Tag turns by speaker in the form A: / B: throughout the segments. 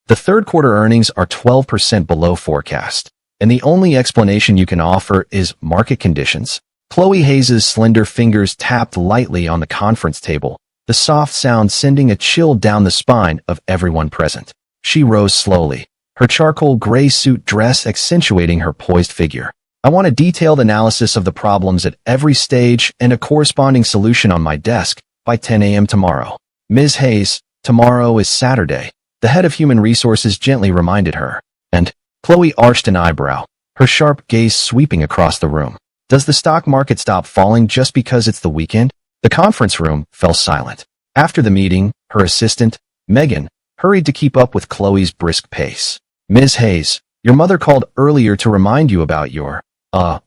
A: The third quarter earnings are 12% below forecast, and the only explanation you can offer is market conditions. Chloe Hayes's slender fingers tapped lightly on the conference table, the soft sound sending a chill down the spine of everyone present. She rose slowly, her charcoal gray suit dress accentuating her poised figure. I want a detailed analysis of the problems at every stage and a corresponding solution on my desk by 10 a.m. tomorrow. Ms. Hayes, tomorrow is Saturday, the head of human resources gently reminded her. And Chloe arched an eyebrow, her sharp gaze sweeping across the room. Does the stock market stop falling just because it's the weekend? The conference room fell silent. After the meeting, her assistant, Megan, hurried to keep up with Chloe's brisk pace. Ms. Hayes, your mother called earlier to remind you about your,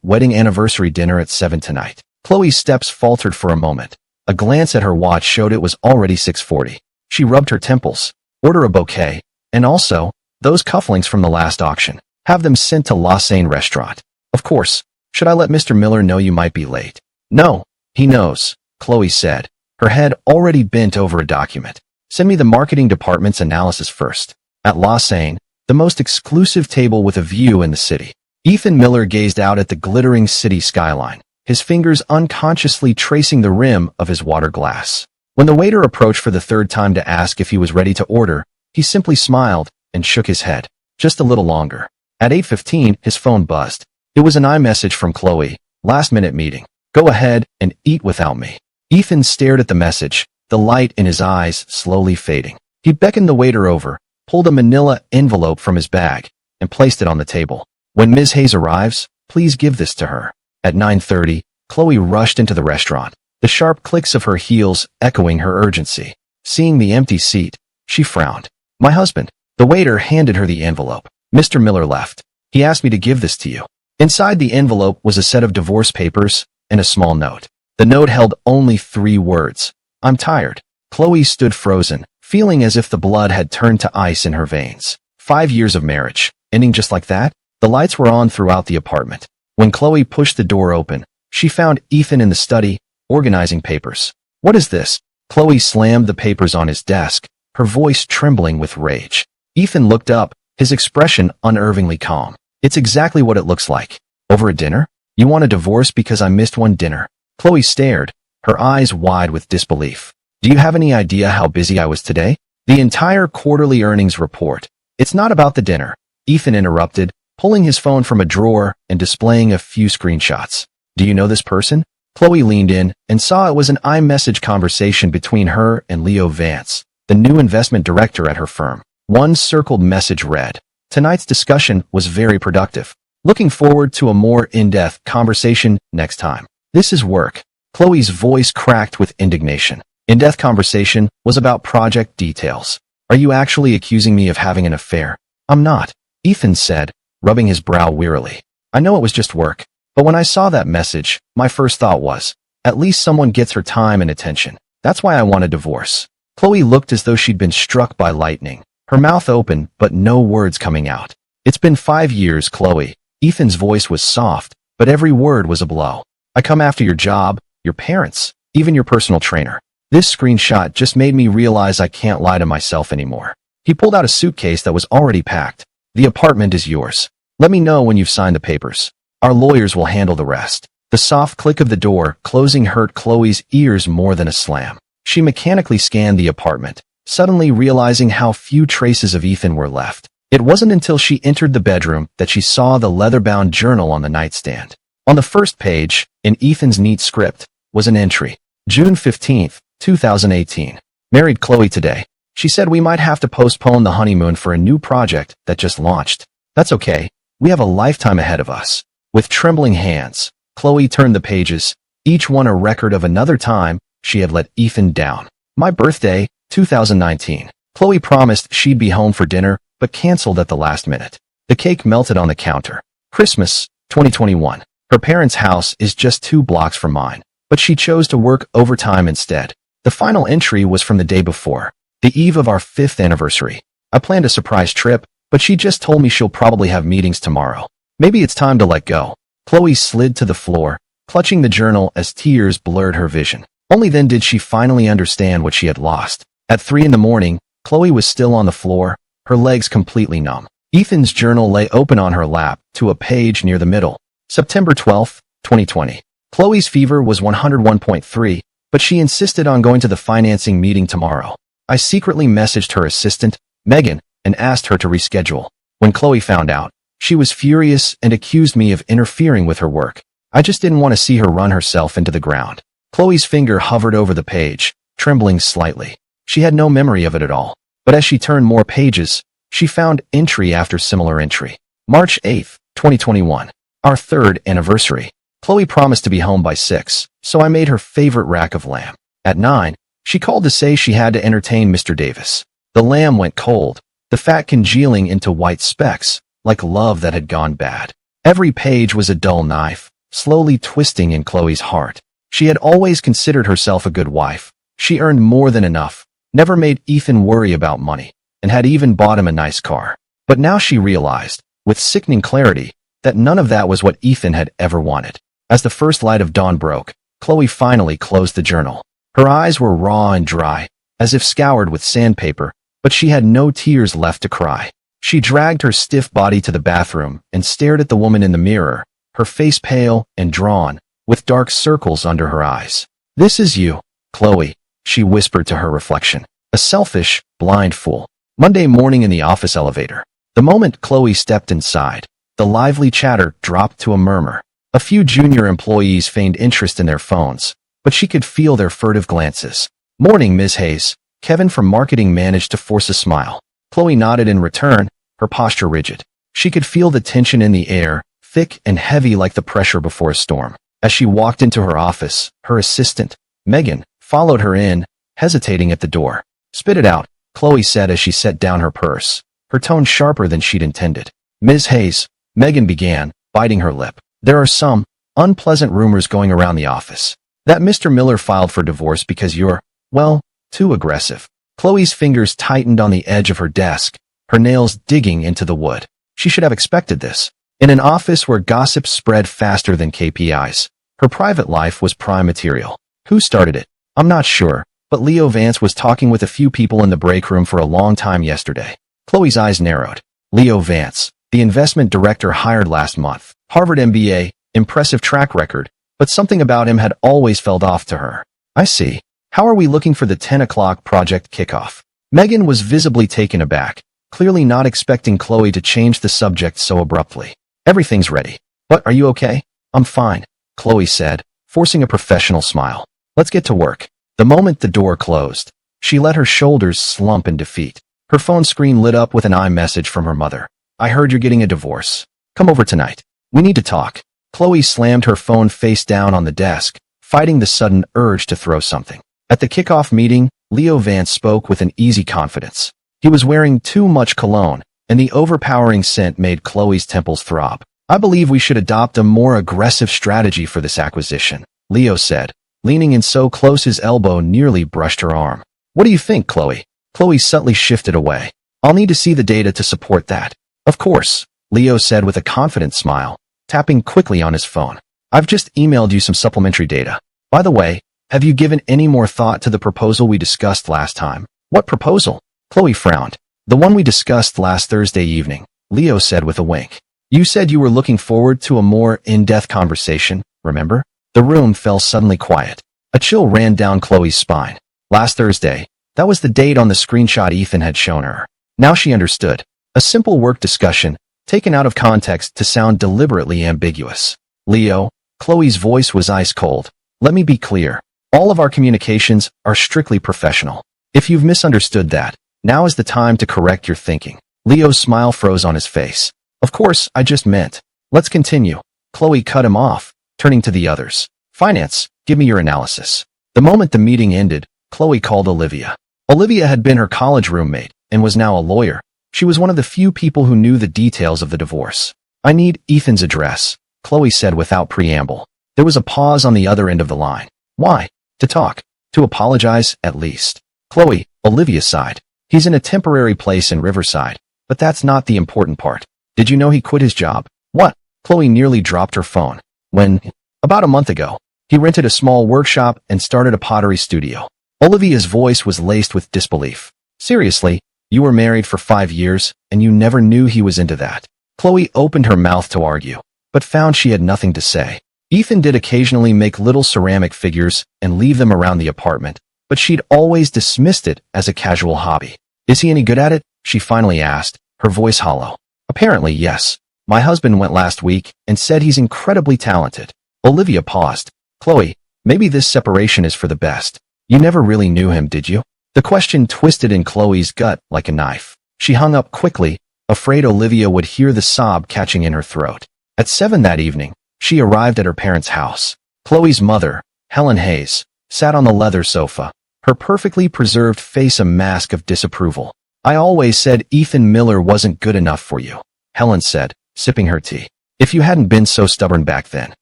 A: wedding anniversary dinner at 7 tonight. Chloe's steps faltered for a moment. A glance at her watch showed it was already 6:40. She rubbed her temples. Order a bouquet, and also, those cufflinks from the last auction. Have them sent to La Seine restaurant. Of course. Should I let Mr. Miller know you might be late? No, he knows, Chloe said, her head already bent over a document. Send me the marketing department's analysis first. At La Seine, the most exclusive table with a view in the city. Ethan Miller gazed out at the glittering city skyline, his fingers unconsciously tracing the rim of his water glass. When the waiter approached for the third time to ask if he was ready to order, he simply smiled and shook his head. Just a little longer. At 8:15, his phone buzzed. It was an iMessage from Chloe. Last-minute meeting. Go ahead and eat without me. Ethan stared at the message, the light in his eyes slowly fading. He beckoned the waiter over, pulled a manila envelope from his bag, and placed it on the table. When Ms. Hayes arrives, please give this to her. At 9:30, Chloe rushed into the restaurant, the sharp clicks of her heels echoing her urgency. Seeing the empty seat, she frowned. My husband. The waiter handed her the envelope. Mr. Miller left. He asked me to give this to you. Inside the envelope was a set of divorce papers and a small note. The note held only 3 words. I'm tired. Chloe stood frozen, feeling as if the blood had turned to ice in her veins. 5 years of marriage, ending just like that? The lights were on throughout the apartment. When Chloe pushed the door open, she found Ethan in the study, organizing papers. What is this? Chloe slammed the papers on his desk, her voice trembling with rage. Ethan looked up, his expression unnervingly calm. It's exactly what it looks like. Over a dinner? You want a divorce because I missed one dinner? Chloe stared, her eyes wide with disbelief. Do you have any idea how busy I was today? The entire quarterly earnings report. It's not about the dinner, Ethan interrupted, pulling his phone from a drawer and displaying a few screenshots. Do you know this person? Chloe leaned in and saw it was an iMessage conversation between her and Leo Vance, the new investment director at her firm. One circled message read, tonight's discussion was very productive. Looking forward to a more in-depth conversation next time. This is work. Chloe's voice cracked with indignation. In-depth conversation was about project details. Are you actually accusing me of having an affair? I'm not, Ethan said, rubbing his brow wearily. I know it was just work, but when I saw that message, my first thought was, at least someone gets her time and attention. That's why I want a divorce. Chloe looked as though she'd been struck by lightning, her mouth open but no words coming out. It's been 5 years, Chloe. Ethan's voice was soft, but every word was a blow. I come after your job, your parents, even your personal trainer. This screenshot just made me realize I can't lie to myself anymore. He pulled out a suitcase that was already packed. The apartment is yours. Let me know when you've signed the papers. Our lawyers will handle the rest. The soft click of the door closing hurt Chloe's ears more than a slam. She mechanically scanned the apartment, suddenly realizing how few traces of Ethan were left. It wasn't until she entered the bedroom that she saw the leather-bound journal on the nightstand. On the first page, in Ethan's neat script, was an entry. June 15th, 2018. Married Chloe today. She said we might have to postpone the honeymoon for a new project that just launched. That's okay. We have a lifetime ahead of us. With trembling hands, Chloe turned the pages, each one a record of another time she had let Ethan down. My birthday, 2019. Chloe promised she'd be home for dinner, but canceled at the last minute. The cake melted on the counter. Christmas, 2021. Her parents' house is just 2 blocks from mine, but she chose to work overtime instead. The final entry was from the day before, the eve of our 5th anniversary. I planned a surprise trip, but she just told me she'll probably have meetings tomorrow. Maybe it's time to let go. Chloe slid to the floor, clutching the journal as tears blurred her vision. Only then did she finally understand what she had lost. At 3 in the morning, Chloe was still on the floor, her legs completely numb. Ethan's journal lay open on her lap, to a page near the middle. September 12, 2020. Chloe's fever was 101.3, but she insisted on going to the financing meeting tomorrow. I secretly messaged her assistant, Megan, and asked her to reschedule. When Chloe found out, she was furious and accused me of interfering with her work. I just didn't want to see her run herself into the ground. Chloe's finger hovered over the page, trembling slightly. She had no memory of it at all. But as she turned more pages, she found entry after similar entry. March 8, 2021. Our third anniversary. Chloe promised to be home by 6, so I made her favorite rack of lamb. At 9, she called to say she had to entertain Mr. Davis. The lamb went cold, the fat congealing into white specks, like love that had gone bad. Every page was a dull knife, slowly twisting in Chloe's heart. She had always considered herself a good wife. She earned more than enough, never made Ethan worry about money, and had even bought him a nice car. But now she realized, with sickening clarity, that none of that was what Ethan had ever wanted. As the first light of dawn broke, Chloe finally closed the journal. Her eyes were raw and dry, as if scoured with sandpaper, but she had no tears left to cry. She dragged her stiff body to the bathroom and stared at the woman in the mirror, her face pale and drawn, with dark circles under her eyes. "This is you, Chloe," she whispered to her reflection. "A selfish, blind fool." Monday morning in the office elevator. The moment Chloe stepped inside, the lively chatter dropped to a murmur. A few junior employees feigned interest in their phones, but she could feel their furtive glances. "Morning, Ms. Hayes." Kevin from marketing managed to force a smile. Chloe nodded in return, her posture rigid. She could feel the tension in the air, thick and heavy like the pressure before a storm. As she walked into her office, her assistant, Megan, followed her in, hesitating at the door. "Spit it out," Chloe said as she set down her purse, her tone sharper than she'd intended. "Ms. Hayes," Megan began, biting her lip. "There are some unpleasant rumors going around the office. That Mr. Miller filed for divorce because you're, well, too aggressive." Chloe's fingers tightened on the edge of her desk, her nails digging into the wood. She should have expected this. In an office where gossip spread faster than KPIs, her private life was prime material. Who started it? I'm not sure, but Leo Vance was talking with a few people in the break room for a long time yesterday. Chloe's eyes narrowed. Leo Vance, the investment director hired last month. Harvard MBA, impressive track record, but something about him had always felt off to her. "I see. How are we looking for the 10 o'clock project kickoff?" Megan was visibly taken aback, clearly not expecting Chloe to change the subject so abruptly. "Everything's ready. But are you okay?" "I'm fine," Chloe said, forcing a professional smile. "Let's get to work." The moment the door closed, she let her shoulders slump in defeat. Her phone screen lit up with an iMessage from her mother. "I heard you're getting a divorce. Come over tonight. We need to talk." Chloe slammed her phone face down on the desk, fighting the sudden urge to throw something. At the kickoff meeting, Leo Vance spoke with an easy confidence. He was wearing too much cologne, and the overpowering scent made Chloe's temples throb. "I believe we should adopt a more aggressive strategy for this acquisition," Leo said, leaning in so close his elbow nearly brushed her arm. "What do you think, Chloe?" Chloe subtly shifted away. "I'll need to see the data to support that." "Of course," Leo said with a confident smile, tapping quickly on his phone. "I've just emailed you some supplementary data. By the way, have you given any more thought to the proposal we discussed last time?" "What proposal?" Chloe frowned. "The one we discussed last Thursday evening," Leo said with a wink. "You said you were looking forward to a more in-depth conversation, remember?" The room fell suddenly quiet. A chill ran down Chloe's spine. Last Thursday, that was the date on the screenshot Ethan had shown her. Now she understood. A simple work discussion, taken out of context to sound deliberately ambiguous. "Leo," Chloe's voice was ice cold. "Let me be clear. All of our communications are strictly professional. If you've misunderstood that, now is the time to correct your thinking." Leo's smile froze on his face. "Of course, I just meant. Let's continue." Chloe cut him off, turning to the others. "Finance, give me your analysis." The moment the meeting ended, Chloe called Olivia. Olivia had been her college roommate and was now a lawyer. She was one of the few people who knew the details of the divorce. "I need Ethan's address," Chloe said without preamble. There was a pause on the other end of the line. "Why?" "To talk. To apologize, at least." "Chloe," Olivia sighed. "He's in a temporary place in Riverside, but that's not the important part. Did you know he quit his job?" "What?" Chloe nearly dropped her phone. "When?" "About a month ago. He rented a small workshop and started a pottery studio." Olivia's voice was laced with disbelief. "Seriously, You were married for 5 years, and you never knew he was into that. Chloe opened her mouth to argue, but found she had nothing to say. Ethan did occasionally make little ceramic figures and leave them around the apartment, but she'd always dismissed it as a casual hobby. Is he any good at it? She finally asked, her voice hollow. Apparently, yes. My husband went last week and said he's incredibly talented. Olivia paused. Chloe, maybe this separation is for the best. You never really knew him, did you? The question twisted in Chloe's gut like a knife. She hung up quickly, afraid Olivia would hear the sob catching in her throat. At 7 that evening, she arrived at her parents' house. Chloe's mother, Helen Hayes, sat on the leather sofa, her perfectly preserved face a mask of disapproval. I always said Ethan Miller wasn't good enough for you, Helen said, sipping her tea. If you hadn't been so stubborn back then.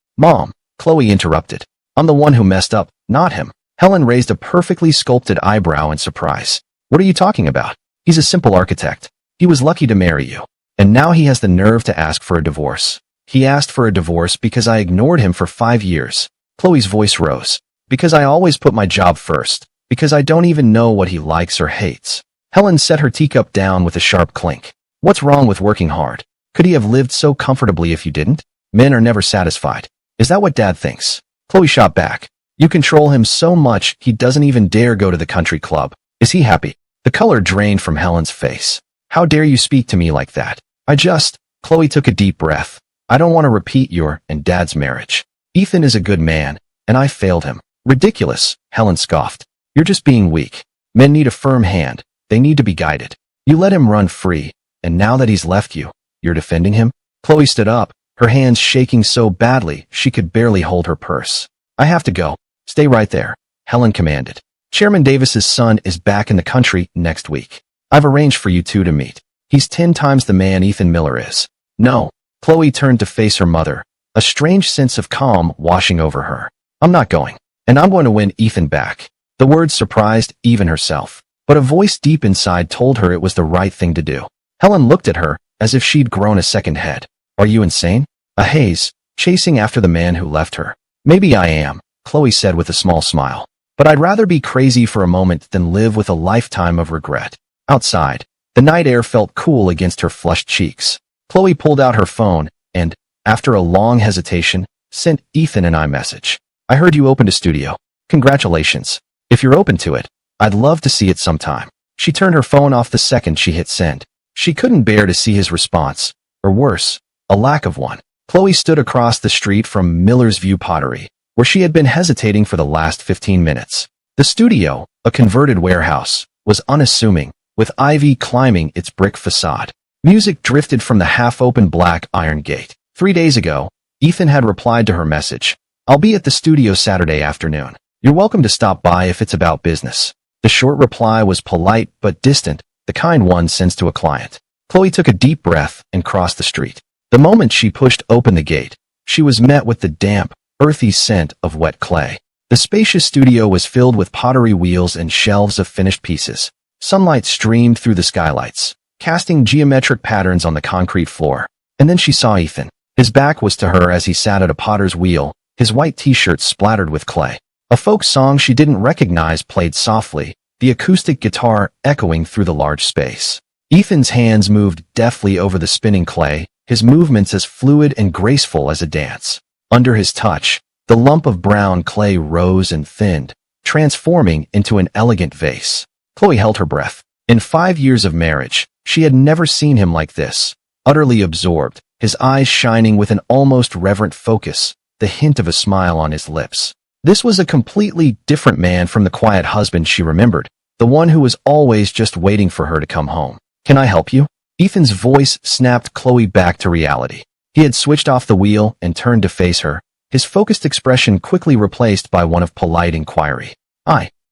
A: Mom, Chloe interrupted. I'm the one who messed up, not him. Helen raised a perfectly sculpted eyebrow in surprise. What are you talking about? He's a simple architect. He was lucky to marry you. And now he has the nerve to ask for a divorce. He asked for a divorce because I ignored him for 5 years. Chloe's voice rose. Because I always put my job first. Because I don't even know what he likes or hates. Helen set her teacup down with a sharp clink. What's wrong with working hard? Could he have lived so comfortably if you didn't? Men are never satisfied. Is that what Dad thinks? Chloe shot back. You control him so much he doesn't even dare go to the country club. Is he happy? The color drained from Helen's face. How dare you speak to me like that? Chloe took a deep breath. I don't want to repeat your and Dad's marriage. Ethan is a good man, and I failed him. Ridiculous, Helen scoffed. You're just being weak. Men need a firm hand. They need to be guided. You let him run free, and now that he's left you, you're defending him? Chloe stood up, her hands shaking so badly she could barely hold her purse. I have to go. Stay right there, Helen commanded. Chairman Davis's son is back in the country next week. I've arranged for you two to meet. He's 10 times the man Ethan Miller is. No. Chloe turned to face her mother, a strange sense of calm washing over her. I'm not going, and I'm going to win Ethan back. The words surprised even herself, but a voice deep inside told her it was the right thing to do. Helen looked at her as if she'd grown a second head. Are you insane? A haze, chasing after the man who left her. Maybe I am, Chloe said with a small smile. But I'd rather be crazy for a moment than live with a lifetime of regret. Outside, the night air felt cool against her flushed cheeks. Chloe pulled out her phone and, after a long hesitation, sent Ethan an iMessage. I heard you opened a studio. Congratulations. If you're open to it, I'd love to see it sometime. She turned her phone off the second she hit send. She couldn't bear to see his response, or worse, a lack of one. Chloe stood across the street from Miller's View Pottery, where she had been hesitating for the last 15 minutes. The studio, a converted warehouse, was unassuming, with ivy climbing its brick facade. Music drifted from the half-open black iron gate. 3 days ago, Ethan had replied to her message. I'll be at the studio Saturday afternoon. You're welcome to stop by if it's about business. The short reply was polite but distant, the kind one sends to a client. Chloe took a deep breath and crossed the street. The moment she pushed open the gate, she was met with the damp, earthy scent of wet clay. The spacious studio was filled with pottery wheels and shelves of finished pieces. Sunlight streamed through the skylights, casting geometric patterns on the concrete floor. And then she saw Ethan. His back was to her as he sat at a potter's wheel, his white t-shirt splattered with clay. A folk song she didn't recognize played softly, the acoustic guitar echoing through the large space. Ethan's hands moved deftly over the spinning clay, his movements as fluid and graceful as a dance. Under his touch, the lump of brown clay rose and thinned, transforming into an elegant vase. Chloe held her breath. In 5 years of marriage, she had never seen him like this, utterly absorbed, his eyes shining with an almost reverent focus, the hint of a smile on his lips. This was a completely different man from the quiet husband she remembered, the one who was always just waiting for her to come home. Can I help you? Ethan's voice snapped Chloe back to reality. He had switched off the wheel and turned to face her, his focused expression quickly replaced by one of polite inquiry.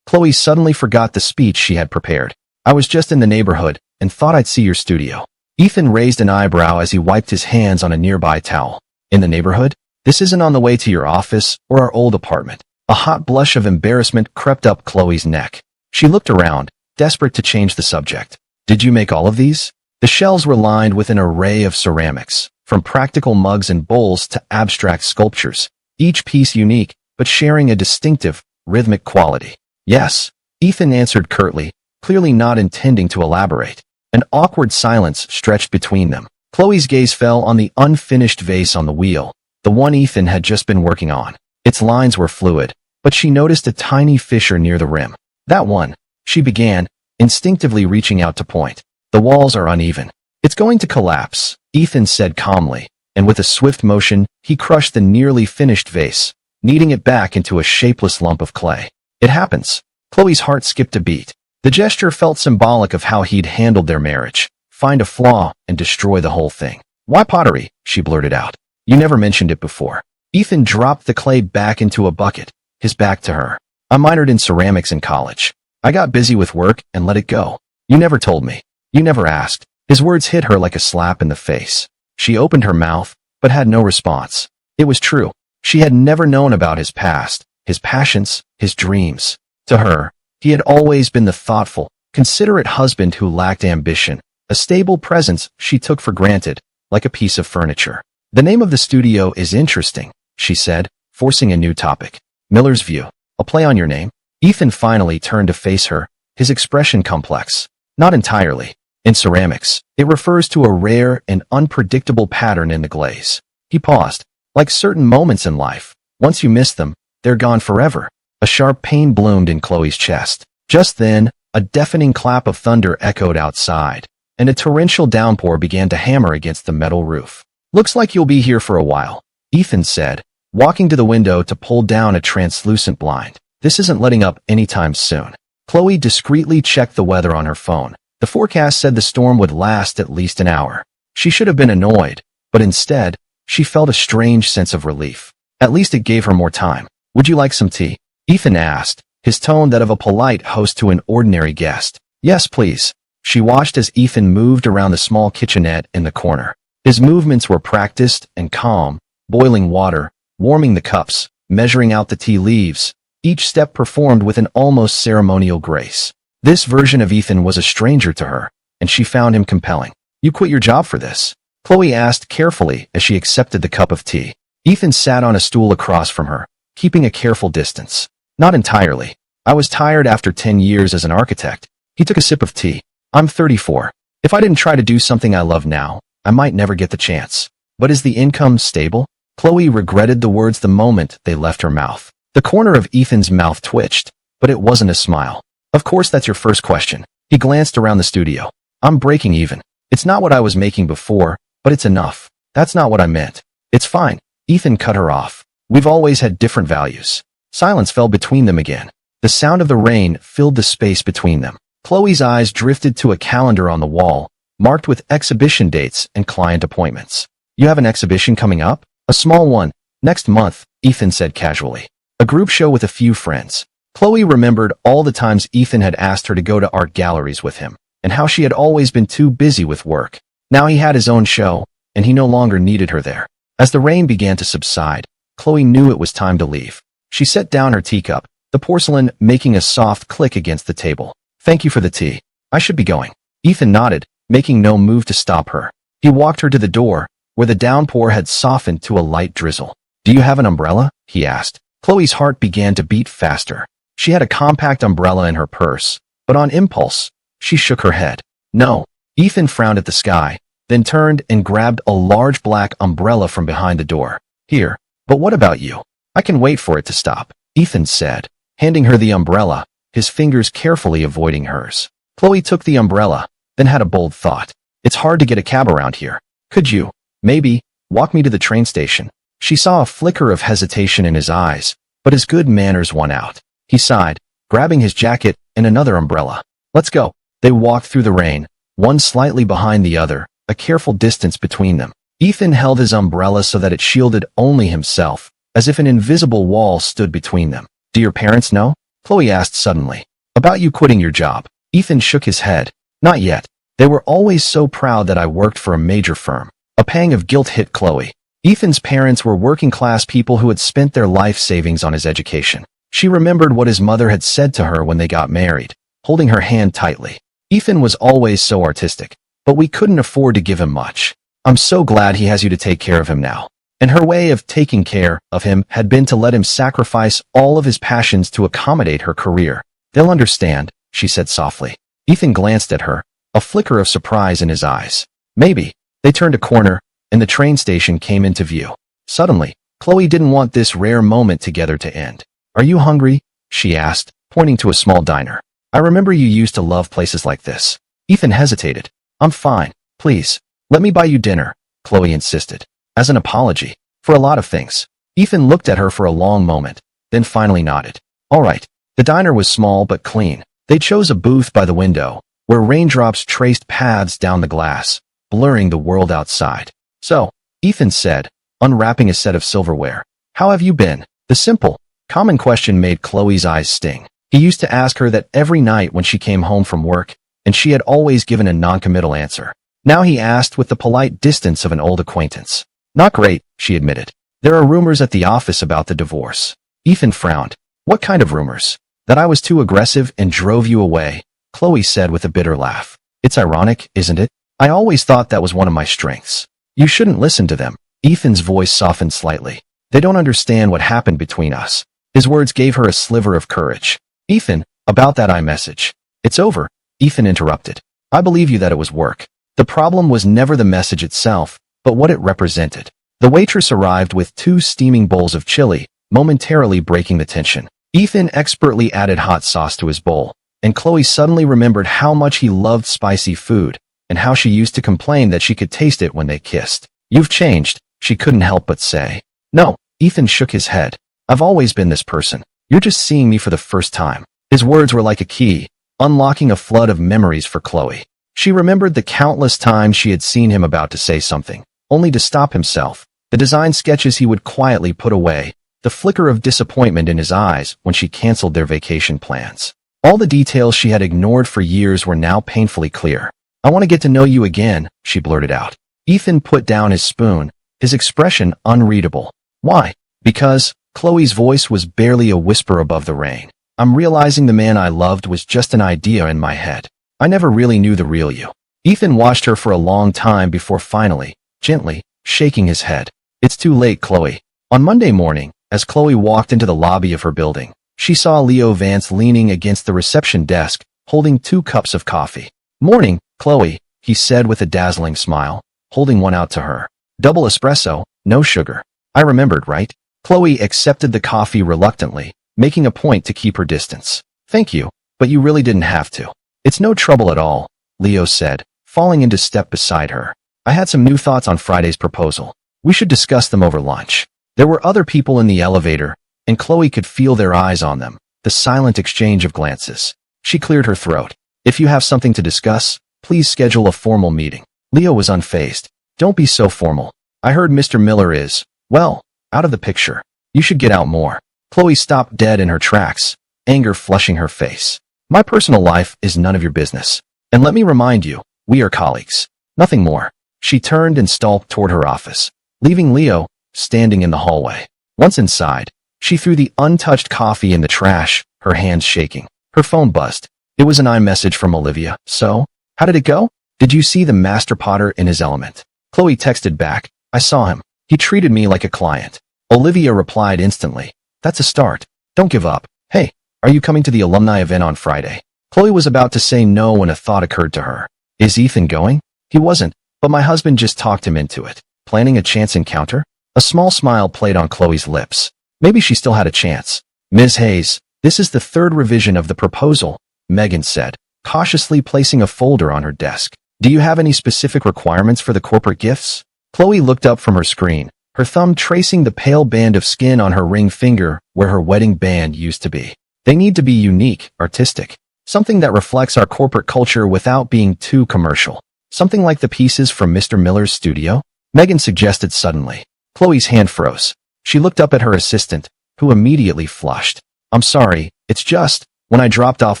A: Chloe suddenly forgot the speech she had prepared. I was just in the neighborhood and thought I'd see your studio. Ethan raised an eyebrow as he wiped his hands on a nearby towel. In the neighborhood? This isn't on the way to your office or our old apartment. A hot blush of embarrassment crept up Chloe's neck. She looked around, desperate to change the subject. Did you make all of these? The shelves were lined with an array of ceramics, from practical mugs and bowls to abstract sculptures, each piece unique, but sharing a distinctive, rhythmic quality. Yes, Ethan answered curtly, clearly not intending to elaborate. An awkward silence stretched between them. Chloe's gaze fell on the unfinished vase on the wheel, the one Ethan had just been working on. Its lines were fluid, but she noticed a tiny fissure near the rim. That one, she began, instinctively reaching out to point. The walls are uneven. It's going to collapse, Ethan said calmly, and with a swift motion, he crushed the nearly finished vase, kneading it back into a shapeless lump of clay. It happens. Chloe's heart skipped a beat. The gesture felt symbolic of how he'd handled their marriage. Find a flaw and destroy the whole thing. Why pottery? She blurted out. You never mentioned it before. Ethan dropped the clay back into a bucket, his back to her. I minored in ceramics in college. I got busy with work and let it go. You never told me. You never asked. His words hit her like a slap in the face. She opened her mouth, but had no response. It was true. She had never known about his past, his passions, his dreams. To her, he had always been the thoughtful, considerate husband who lacked ambition, a stable presence she took for granted, like a piece of furniture. The name of the studio is interesting, she said, forcing a new topic. Miller's View. A play on your name? Ethan finally turned to face her, his expression complex. Not entirely. In ceramics, it refers to a rare and unpredictable pattern in the glaze. He paused. Like certain moments in life, once you miss them, they're gone forever. A sharp pain bloomed in Chloe's chest. Just then, a deafening clap of thunder echoed outside, and a torrential downpour began to hammer against the metal roof. Looks like you'll be here for a while, Ethan said, walking to the window to pull down a translucent blind. This isn't letting up anytime soon. Chloe discreetly checked the weather on her phone. The forecast said the storm would last at least an hour. She should have been annoyed, but instead, she felt a strange sense of relief. At least it gave her more time. Would you like some tea? Ethan asked, his tone that of a polite host to an ordinary guest. Yes, please. She watched as Ethan moved around the small kitchenette in the corner. His movements were practiced and calm, boiling water, warming the cups, measuring out the tea leaves, each step performed with an almost ceremonial grace. This version of Ethan was a stranger to her, and she found him compelling. You quit your job for this? Chloe asked carefully as she accepted the cup of tea. Ethan sat on a stool across from her, keeping a careful distance. Not entirely. I was tired after 10 years as an architect. He took a sip of tea. I'm 34. If I didn't try to do something I love now, I might never get the chance. But is the income stable? Chloe regretted the words the moment they left her mouth. The corner of Ethan's mouth twitched, but it wasn't a smile. Of course that's your first question. He glanced around the studio. I'm breaking even. It's not what I was making before, but it's enough. That's not what I meant. It's fine. Ethan cut her off. We've always had different values. Silence fell between them again. The sound of the rain filled the space between them. Chloe's eyes drifted to a calendar on the wall, marked with exhibition dates and client appointments. You have an exhibition coming up? A small one. Next month, Ethan said casually. A group show with a few friends. Chloe remembered all the times Ethan had asked her to go to art galleries with him, and how she had always been too busy with work. Now he had his own show, and he no longer needed her there. As the rain began to subside, Chloe knew it was time to leave. She set down her teacup, the porcelain making a soft click against the table. Thank you for the tea. I should be going. Ethan nodded, making no move to stop her. He walked her to the door, where the downpour had softened to a light drizzle. Do you have an umbrella? He asked. Chloe's heart began to beat faster. She had a compact umbrella in her purse, but on impulse, she shook her head. No. Ethan frowned at the sky, then turned and grabbed a large black umbrella from behind the door. Here. But what about you? I can wait for it to stop, Ethan said, handing her the umbrella, his fingers carefully avoiding hers. Chloe took the umbrella, then had a bold thought. It's hard to get a cab around here. Could you, maybe, walk me to the train station? She saw a flicker of hesitation in his eyes, but his good manners won out. He sighed, grabbing his jacket and another umbrella. Let's go. They walked through the rain, one slightly behind the other, a careful distance between them. Ethan held his umbrella so that it shielded only himself, as if an invisible wall stood between them. Do your parents know? Chloe asked suddenly. About you quitting your job. Ethan shook his head. Not yet. They were always so proud that I worked for a major firm. A pang of guilt hit Chloe. Ethan's parents were working-class people who had spent their life savings on his education. She remembered what his mother had said to her when they got married, holding her hand tightly. Ethan was always so artistic, but we couldn't afford to give him much. I'm so glad he has you to take care of him now. And her way of taking care of him had been to let him sacrifice all of his passions to accommodate her career. They'll understand, she said softly. Ethan glanced at her, a flicker of surprise in his eyes. Maybe. They turned a corner, and the train station came into view. Suddenly, Chloe didn't want this rare moment together to end. Are you hungry? She asked, pointing to a small diner. I remember you used to love places like this. Ethan hesitated. I'm fine. Please, let me buy you dinner, Chloe insisted. As an apology. For a lot of things. Ethan looked at her for a long moment, then finally nodded. All right. The diner was small but clean. They chose a booth by the window, where raindrops traced paths down the glass, blurring the world outside. So, Ethan said, unwrapping a set of silverware. How have you been? The simple, common question made Chloe's eyes sting. He used to ask her that every night when she came home from work, and she had always given a non-committal answer. Now he asked with the polite distance of an old acquaintance. Not great, she admitted. There are rumors at the office about the divorce. Ethan frowned. What kind of rumors? That I was too aggressive and drove you away, Chloe said with a bitter laugh. It's ironic, isn't it? I always thought that was one of my strengths. You shouldn't listen to them. Ethan's voice softened slightly. They don't understand what happened between us. His words gave her a sliver of courage. Ethan, about that iMessage. It's over, Ethan interrupted. I believe you that it was work. The problem was never the message itself, but what it represented. The waitress arrived with 2 steaming bowls of chili, momentarily breaking the tension. Ethan expertly added hot sauce to his bowl, and Chloe suddenly remembered how much he loved spicy food, and how she used to complain that she could taste it when they kissed. You've changed, she couldn't help but say. No, Ethan shook his head. I've always been this person. You're just seeing me for the first time. His words were like a key, unlocking a flood of memories for Chloe. She remembered the countless times she had seen him about to say something, only to stop himself, the design sketches he would quietly put away, the flicker of disappointment in his eyes when she canceled their vacation plans. All the details she had ignored for years were now painfully clear. I want to get to know you again, she blurted out. Ethan put down his spoon, his expression unreadable. Why? Because, Chloe's voice was barely a whisper above the rain. I'm realizing the man I loved was just an idea in my head. I never really knew the real you. Ethan watched her for a long time before finally, gently, shaking his head. It's too late, Chloe. On Monday morning, as Chloe walked into the lobby of her building, she saw Leo Vance leaning against the reception desk, holding 2 cups of coffee. Morning, Chloe, he said with a dazzling smile, holding one out to her. Double espresso, no sugar. I remembered, right? Chloe accepted the coffee reluctantly, making a point to keep her distance. Thank you, but you really didn't have to. It's no trouble at all, Leo said, falling into step beside her. I had some new thoughts on Friday's proposal. We should discuss them over lunch. There were other people in the elevator, and Chloe could feel their eyes on them, the silent exchange of glances. She cleared her throat. If you have something to discuss, please schedule a formal meeting. Leo was unfazed. Don't be so formal. I heard Mr. Miller is, well, out of the picture. You should get out more. Chloe stopped dead in her tracks, anger flushing her face. My personal life is none of your business. And let me remind you, we are colleagues. Nothing more. She turned and stalked toward her office, leaving Leo standing in the hallway. Once inside, she threw the untouched coffee in the trash, her hands shaking. Her phone buzzed. It was an iMessage from Olivia. So, how did it go? Did you see the master potter in his element? Chloe texted back. I saw him. He treated me like a client. Olivia replied instantly. That's a start. Don't give up. Hey, are you coming to the alumni event on Friday? Chloe was about to say no when a thought occurred to her. Is Ethan going? He wasn't, but my husband just talked him into it. Planning a chance encounter? A small smile played on Chloe's lips. Maybe she still had a chance. Ms. Hayes, this is the 3rd revision of the proposal, Megan said, cautiously placing a folder on her desk. Do you have any specific requirements for the corporate gifts? Chloe looked up from her screen, her thumb tracing the pale band of skin on her ring finger where her wedding band used to be. They need to be unique, artistic. Something that reflects our corporate culture without being too commercial. Something like the pieces from Mr. Miller's studio? Megan suggested suddenly. Chloe's hand froze. She looked up at her assistant, who immediately flushed. I'm sorry, it's just, when I dropped off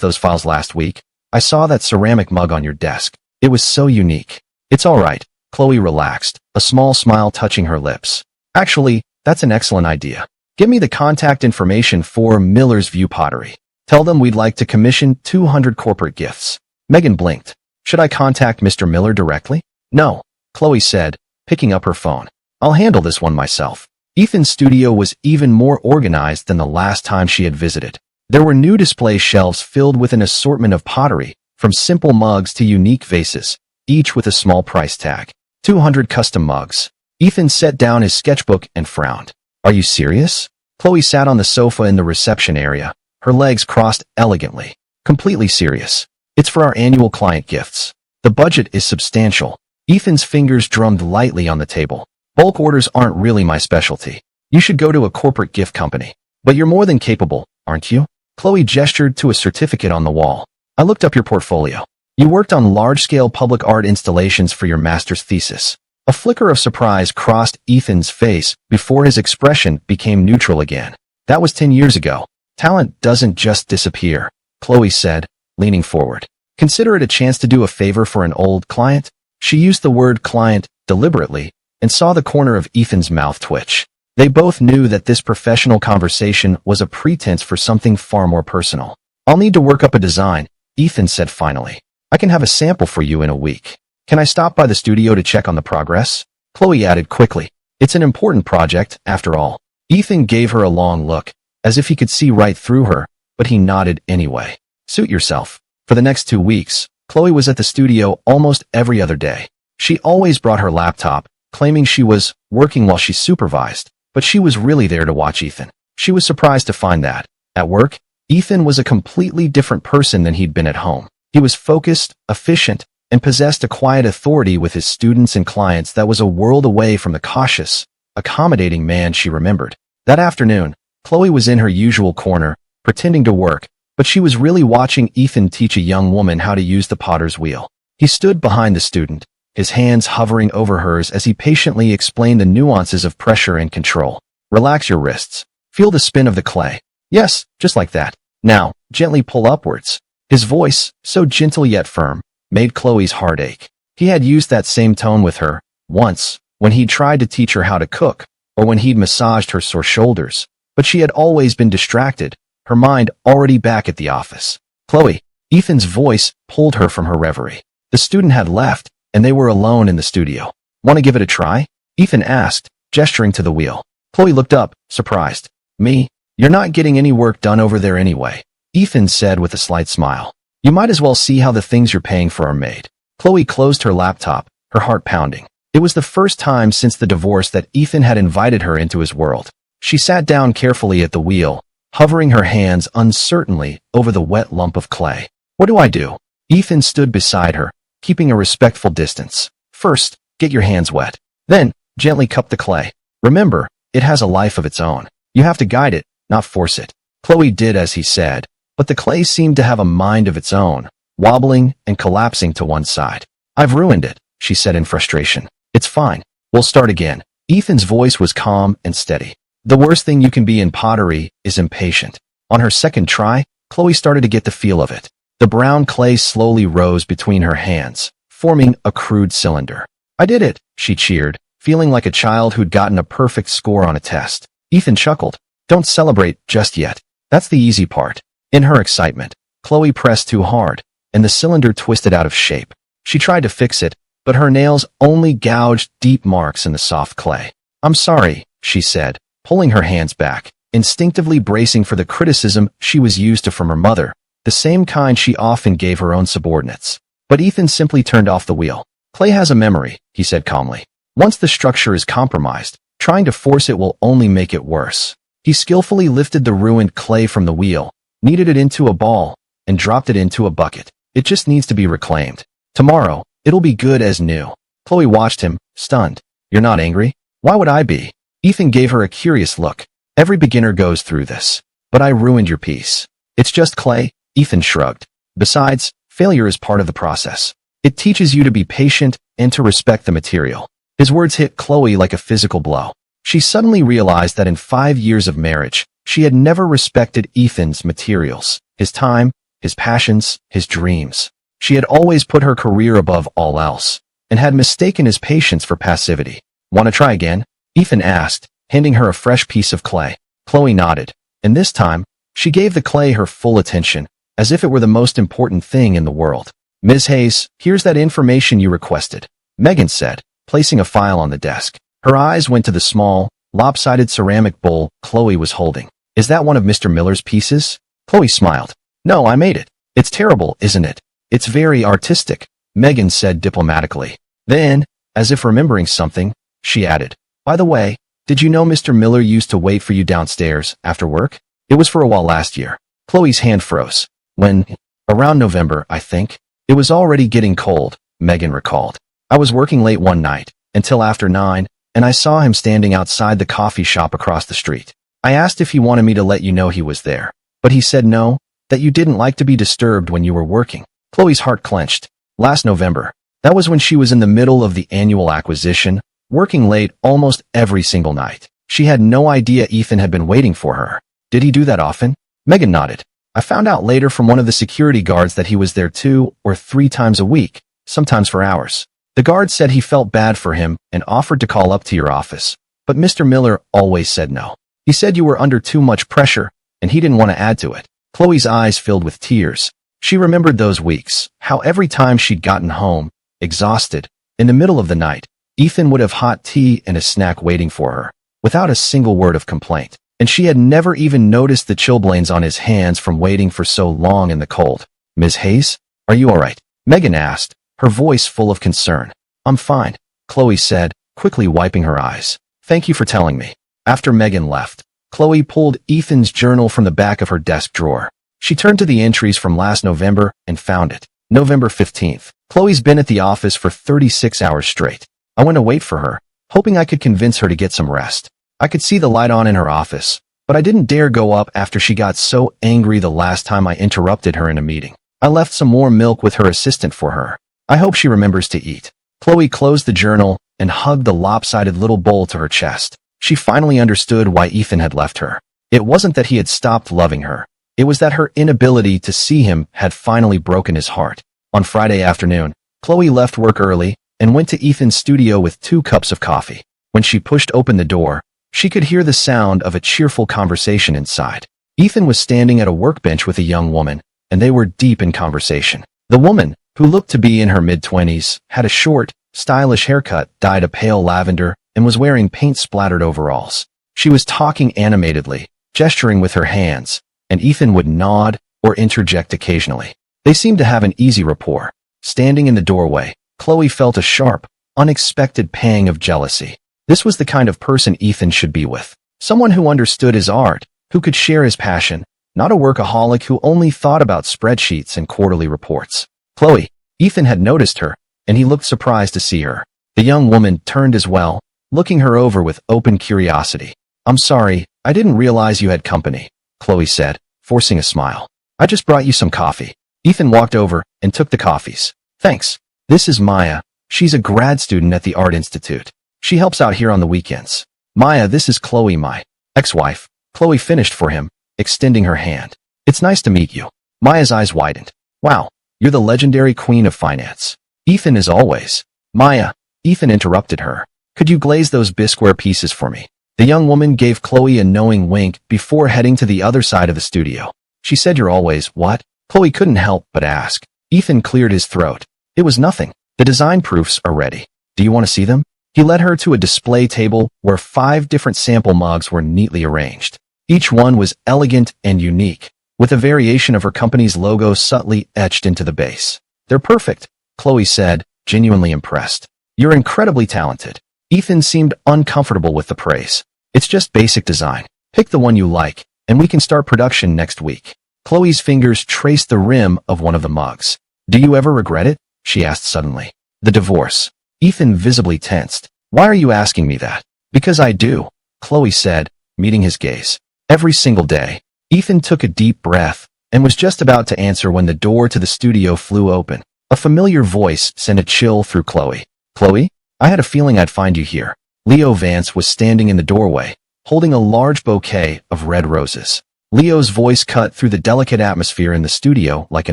A: those files last week, I saw that ceramic mug on your desk. It was so unique. It's all right. Chloe relaxed, a small smile touching her lips. Actually, that's an excellent idea. Give me the contact information for Miller's View Pottery. Tell them we'd like to commission 200 corporate gifts. Megan blinked. Should I contact Mr. Miller directly? No, Chloe said, picking up her phone. I'll handle this one myself. Ethan's studio was even more organized than the last time she had visited. There were new display shelves filled with an assortment of pottery, from simple mugs to unique vases, each with a small price tag. 200 custom mugs. Ethan set down his sketchbook and frowned. Are you serious? Chloe sat on the sofa in the reception area, her legs crossed elegantly. Completely serious. It's for our annual client gifts. The budget is substantial. Ethan's fingers drummed lightly on the table. Bulk orders aren't really my specialty. You should go to a corporate gift company. But you're more than capable, aren't you? Chloe gestured to a certificate on the wall. I looked up your portfolio. You worked on large-scale public art installations for your master's thesis. A flicker of surprise crossed Ethan's face before his expression became neutral again. That was 10 years ago. Talent doesn't just disappear, Chloe said, leaning forward. Consider it a chance to do a favor for an old client. She used the word client deliberately and saw the corner of Ethan's mouth twitch. They both knew that this professional conversation was a pretense for something far more personal. I'll need to work up a design, Ethan said finally. I can have a sample for you in a week. Can I stop by the studio to check on the progress? Chloe added quickly. It's an important project, after all. Ethan gave her a long look, as if he could see right through her, but he nodded anyway. Suit yourself. For the next 2 weeks, Chloe was at the studio almost every other day. She always brought her laptop, claiming she was working while she supervised, but she was really there to watch Ethan. She was surprised to find that, at work, Ethan was a completely different person than he'd been at home. He was focused, efficient, and possessed a quiet authority with his students and clients that was a world away from the cautious, accommodating man she remembered. That afternoon, Chloe was in her usual corner, pretending to work, but she was really watching Ethan teach a young woman how to use the potter's wheel. He stood behind the student, his hands hovering over hers as he patiently explained the nuances of pressure and control. Relax your wrists. Feel the spin of the clay. Yes, just like that. Now, gently pull upwards. His voice, so gentle yet firm, made Chloe's heart ache. He had used that same tone with her, once, when he'd tried to teach her how to cook, or when he'd massaged her sore shoulders, but she had always been distracted, her mind already back at the office. Chloe, Ethan's voice pulled her from her reverie. The student had left, and they were alone in the studio. Want to give it a try? Ethan asked, gesturing to the wheel. Chloe looked up, surprised. Me? You're not getting any work done over there anyway, Ethan said with a slight smile. You might as well see how the things you're paying for are made. Chloe closed her laptop, her heart pounding. It was the first time since the divorce that Ethan had invited her into his world. She sat down carefully at the wheel, hovering her hands uncertainly over the wet lump of clay. What do I do? Ethan stood beside her, keeping a respectful distance. First, get your hands wet. Then, gently cup the clay. Remember, it has a life of its own. You have to guide it, not force it. Chloe did as he said, but the clay seemed to have a mind of its own, wobbling and collapsing to one side. I've ruined it, she said in frustration. It's fine. We'll start again. Ethan's voice was calm and steady. The worst thing you can be in pottery is impatient. On her second try, Chloe started to get the feel of it. The brown clay slowly rose between her hands, forming a crude cylinder. I did it, she cheered, feeling like a child who'd gotten a perfect score on a test. Ethan chuckled. Don't celebrate just yet. That's the easy part. In her excitement, Chloe pressed too hard, and the cylinder twisted out of shape. She tried to fix it, but her nails only gouged deep marks in the soft clay. I'm sorry, she said, pulling her hands back, instinctively bracing for the criticism she was used to from her mother, the same kind she often gave her own subordinates. But Ethan simply turned off the wheel. Clay has a memory, he said calmly. Once the structure is compromised, trying to force it will only make it worse. He skillfully lifted the ruined clay from the wheel, kneaded it into a ball, and dropped it into a bucket. It just needs to be reclaimed. Tomorrow, it'll be good as new. Chloe watched him, stunned. You're not angry? Why would I be? Ethan gave her a curious look. Every beginner goes through this. But I ruined your piece. It's just clay, Ethan shrugged. Besides, failure is part of the process. It teaches you to be patient and to respect the material. His words hit Chloe like a physical blow. She suddenly realized that in 5 years of marriage, she had never respected Ethan's materials, his time, his passions, his dreams. She had always put her career above all else, and had mistaken his patience for passivity. Want to try again? Ethan asked, handing her a fresh piece of clay. Chloe nodded, and this time, she gave the clay her full attention, as if it were the most important thing in the world. Ms. Hayes, here's that information you requested, Megan said, placing a file on the desk. Her eyes went to the small, lopsided ceramic bowl Chloe was holding. Is that one of Mr. Miller's pieces? Chloe smiled. No, I made it. It's terrible, isn't it? It's very artistic, Megan said diplomatically. Then, as if remembering something, she added, by the way, did you know Mr. Miller used to wait for you downstairs after work? It was for a while last year. Chloe's hand froze. When? Around November, I think. It was already getting cold, Megan recalled. I was working late one night, until after 9, and I saw him standing outside the coffee shop across the street. I asked if he wanted me to let you know he was there, but he said no, that you didn't like to be disturbed when you were working. Chloe's heart clenched. Last November. That was when she was in the middle of the annual acquisition, working late almost every single night. She had no idea Ethan had been waiting for her. Did he do that often? Megan nodded. I found out later from one of the security guards that he was there 2 or 3 times a week, sometimes for hours. The guard said he felt bad for him and offered to call up to your office, but Mr. Miller always said no. He said you were under too much pressure, and he didn't want to add to it. Chloe's eyes filled with tears. She remembered those weeks, how every time she'd gotten home, exhausted, in the middle of the night, Ethan would have hot tea and a snack waiting for her, without a single word of complaint. And she had never even noticed the chilblains on his hands from waiting for so long in the cold. Ms. Hayes, are you all right? Megan asked, her voice full of concern. I'm fine, Chloe said, quickly wiping her eyes. Thank you for telling me. After Megan left, Chloe pulled Ethan's journal from the back of her desk drawer. She turned to the entries from last November and found it. November 15th. Chloe's been at the office for 36 hours straight. I went to wait for her, hoping I could convince her to get some rest. I could see the light on in her office, but I didn't dare go up after she got so angry the last time I interrupted her in a meeting. I left some more milk with her assistant for her. I hope she remembers to eat. Chloe closed the journal and hugged the lopsided little bowl to her chest. She finally understood why Ethan had left her. It wasn't that he had stopped loving her. It was that her inability to see him had finally broken his heart. On Friday afternoon, Chloe left work early and went to Ethan's studio with 2 cups of coffee. When she pushed open the door, she could hear the sound of a cheerful conversation inside. Ethan was standing at a workbench with a young woman, and they were deep in conversation. The woman, who looked to be in her mid-20s, had a short, stylish haircut dyed a pale lavender and was wearing paint-splattered overalls. She was talking animatedly, gesturing with her hands, and Ethan would nod or interject occasionally. They seemed to have an easy rapport. Standing in the doorway, Chloe felt a sharp, unexpected pang of jealousy. This was the kind of person Ethan should be with. Someone who understood his art, who could share his passion, not a workaholic who only thought about spreadsheets and quarterly reports. Chloe, Ethan had noticed her, and he looked surprised to see her. The young woman turned as well, looking her over with open curiosity. I'm sorry, I didn't realize you had company, Chloe said, forcing a smile. I just brought you some coffee. Ethan walked over and took the coffees. Thanks. This is Maya. She's a grad student at the Art Institute. She helps out here on the weekends. Maya, this is Chloe, my ex-wife. Chloe finished for him, extending her hand. It's nice to meet you. Maya's eyes widened. Wow, you're the legendary queen of finance. Ethan as always. Maya, Ethan interrupted her. Could you glaze those bisqueware pieces for me? The young woman gave Chloe a knowing wink before heading to the other side of the studio. She said you're always, what? Chloe couldn't help but ask. Ethan cleared his throat. It was nothing. The design proofs are ready. Do you want to see them? He led her to a display table where 5 different sample mugs were neatly arranged. Each one was elegant and unique, with a variation of her company's logo subtly etched into the base. They're perfect, Chloe said, genuinely impressed. You're incredibly talented. Ethan seemed uncomfortable with the praise. It's just basic design. Pick the one you like, and we can start production next week. Chloe's fingers traced the rim of one of the mugs. Do you ever regret it? She asked suddenly. The divorce. Ethan visibly tensed. Why are you asking me that? Because I do, Chloe said, meeting his gaze. Every single day. Ethan took a deep breath and was just about to answer when the door to the studio flew open. A familiar voice sent a chill through Chloe. Chloe? I had a feeling I'd find you here. Leo Vance was standing in the doorway, holding a large bouquet of red roses. Leo's voice cut through the delicate atmosphere in the studio like a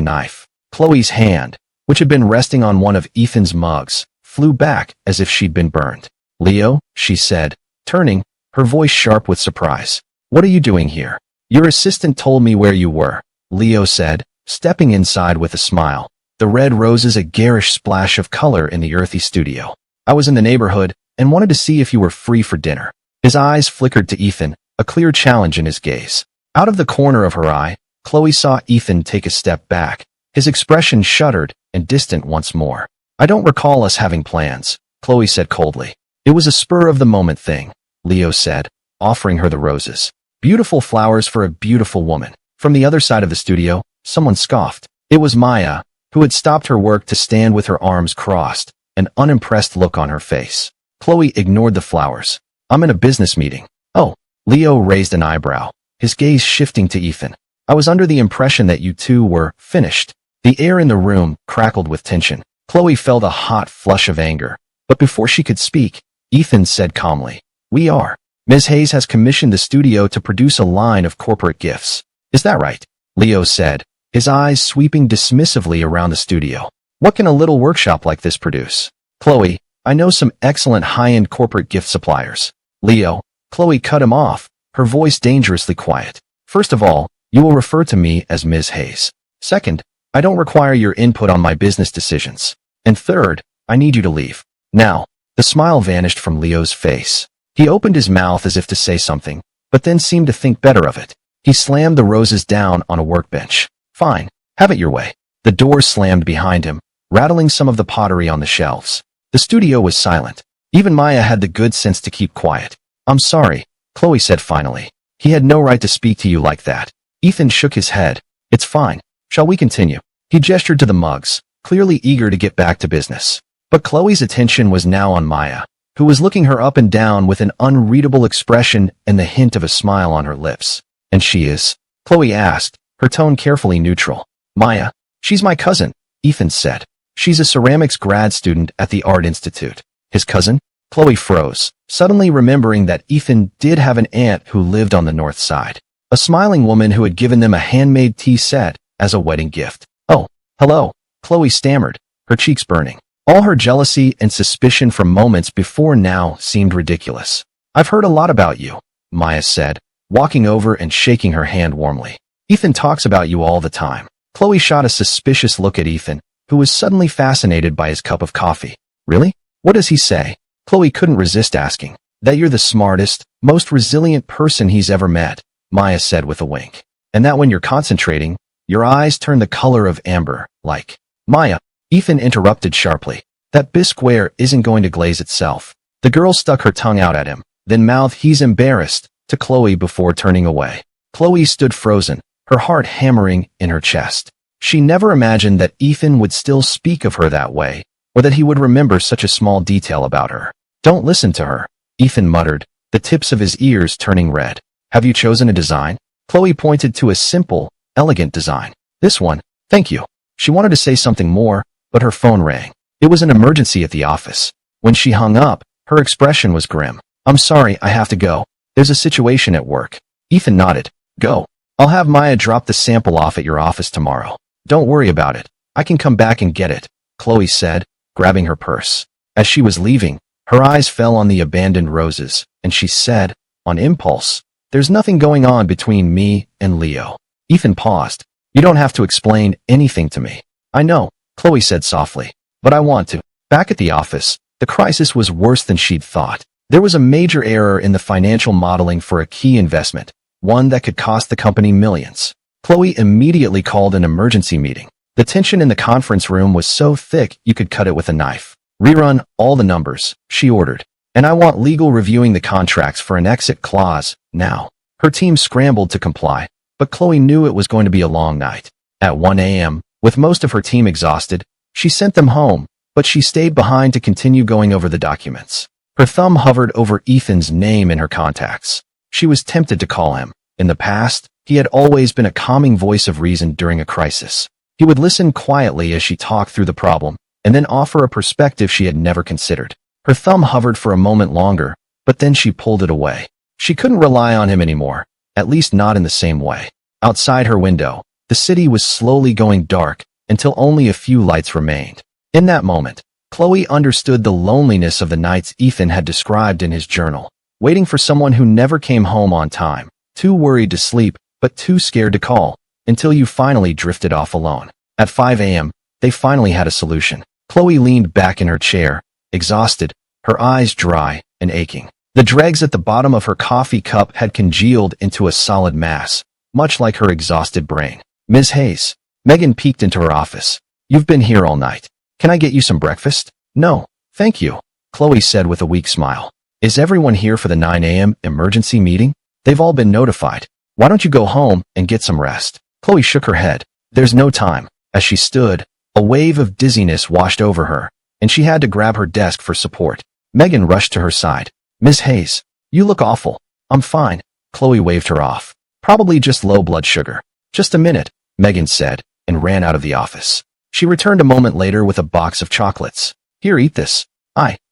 A: knife. Chloe's hand, which had been resting on one of Ethan's mugs, flew back as if she'd been burned. Leo, she said, turning, her voice sharp with surprise. What are you doing here? Your assistant told me where you were, Leo said, stepping inside with a smile. The red roses a garish splash of color in the earthy studio. I was in the neighborhood and wanted to see if you were free for dinner. His eyes flickered to Ethan, a clear challenge in his gaze. Out of the corner of her eye, Chloe saw Ethan take a step back. His expression shuddered and distant once more. I don't recall us having plans, Chloe said coldly. It was a spur-of-the-moment thing, Leo said, offering her the roses. Beautiful flowers for a beautiful woman. From the other side of the studio, someone scoffed. It was Maya, who had stopped her work to stand with her arms crossed, an unimpressed look on her face. Chloe ignored the flowers. I'm in a business meeting. Oh, Leo raised an eyebrow, his gaze shifting to Ethan. I was under the impression that you two were finished. The air in the room crackled with tension. Chloe felt a hot flush of anger, but before she could speak, Ethan said calmly, We are. Ms. Hayes has commissioned the studio to produce a line of corporate gifts. Is that right? Leo said, his eyes sweeping dismissively around the studio. What can a little workshop like this produce? Chloe, I know some excellent high-end corporate gift suppliers. Leo, Chloe cut him off, her voice dangerously quiet. First of all, you will refer to me as Ms. Hayes. Second, I don't require your input on my business decisions. And third, I need you to leave. Now, the smile vanished from Leo's face. He opened his mouth as if to say something, but then seemed to think better of it. He slammed the roses down on a workbench. Fine, have it your way. The door slammed behind him, rattling some of the pottery on the shelves. The studio was silent. Even Maya had the good sense to keep quiet. I'm sorry, Chloe said finally. He had no right to speak to you like that. Ethan shook his head. It's fine. Shall we continue? He gestured to the mugs, clearly eager to get back to business. But Chloe's attention was now on Maya, who was looking her up and down with an unreadable expression and the hint of a smile on her lips. And she is? Chloe asked, her tone carefully neutral. Maya, she's my cousin, Ethan said. She's a ceramics grad student at the Art Institute. His cousin? Chloe froze, suddenly remembering that Ethan did have an aunt who lived on the north side. A smiling woman who had given them a handmade tea set as a wedding gift. Oh, hello, Chloe stammered, her cheeks burning. All her jealousy and suspicion from moments before now seemed ridiculous. I've heard a lot about you, Maya said, walking over and shaking her hand warmly. Ethan talks about you all the time. Chloe shot a suspicious look at Ethan, who was suddenly fascinated by his cup of coffee. Really? What does he say? Chloe couldn't resist asking. That you're the smartest, most resilient person he's ever met, Maya said with a wink. And that when you're concentrating, your eyes turn the color of amber, like. Maya, Ethan interrupted sharply. That bisqueware isn't going to glaze itself. The girl stuck her tongue out at him, then mouthed he's embarrassed to Chloe before turning away. Chloe stood frozen, her heart hammering in her chest. She never imagined that Ethan would still speak of her that way, or that he would remember such a small detail about her. Don't listen to her, Ethan muttered, the tips of his ears turning red. Have you chosen a design? Chloe pointed to a simple, elegant design. This one, thank you. She wanted to say something more, but her phone rang. It was an emergency at the office. When she hung up, her expression was grim. I'm sorry, I have to go. There's a situation at work. Ethan nodded. Go. I'll have Maya drop the sample off at your office tomorrow. Don't worry about it. I can come back and get it, Chloe said, grabbing her purse. As she was leaving, her eyes fell on the abandoned roses, and she said, on impulse, there's nothing going on between me and Leo. Ethan paused. You don't have to explain anything to me. I know, Chloe said softly, but I want to. Back at the office, the crisis was worse than she'd thought. There was a major error in the financial modeling for a key investment, one that could cost the company millions. Chloe immediately called an emergency meeting. The tension in the conference room was so thick you could cut it with a knife. Rerun all the numbers, she ordered. And I want legal reviewing the contracts for an exit clause, now. Her team scrambled to comply, but Chloe knew it was going to be a long night. At 1 a.m., with most of her team exhausted, she sent them home, but she stayed behind to continue going over the documents. Her thumb hovered over Ethan's name in her contacts. She was tempted to call him. In the past, he had always been a calming voice of reason during a crisis. He would listen quietly as she talked through the problem, and then offer a perspective she had never considered. Her thumb hovered for a moment longer, but then she pulled it away. She couldn't rely on him anymore, at least not in the same way. Outside her window, the city was slowly going dark until only a few lights remained. In that moment, Chloe understood the loneliness of the nights Ethan had described in his journal, waiting for someone who never came home on time, too worried to sleep, but too scared to call, until you finally drifted off alone. At 5 a.m., they finally had a solution. Chloe leaned back in her chair, exhausted, her eyes dry and aching. The dregs at the bottom of her coffee cup had congealed into a solid mass, much like her exhausted brain. Ms. Hayes. Megan peeked into her office. You've been here all night. Can I get you some breakfast? No, thank you, Chloe said with a weak smile. Is everyone here for the 9 a.m. emergency meeting? They've all been notified. Why don't you go home and get some rest? Chloe shook her head. There's no time. As she stood, a wave of dizziness washed over her, and she had to grab her desk for support. Megan rushed to her side. Miss Hayes, you look awful. I'm fine. Chloe waved her off. Probably just low blood sugar. Just a minute, Megan said, and ran out of the office. She returned a moment later with a box of chocolates. Here, eat this.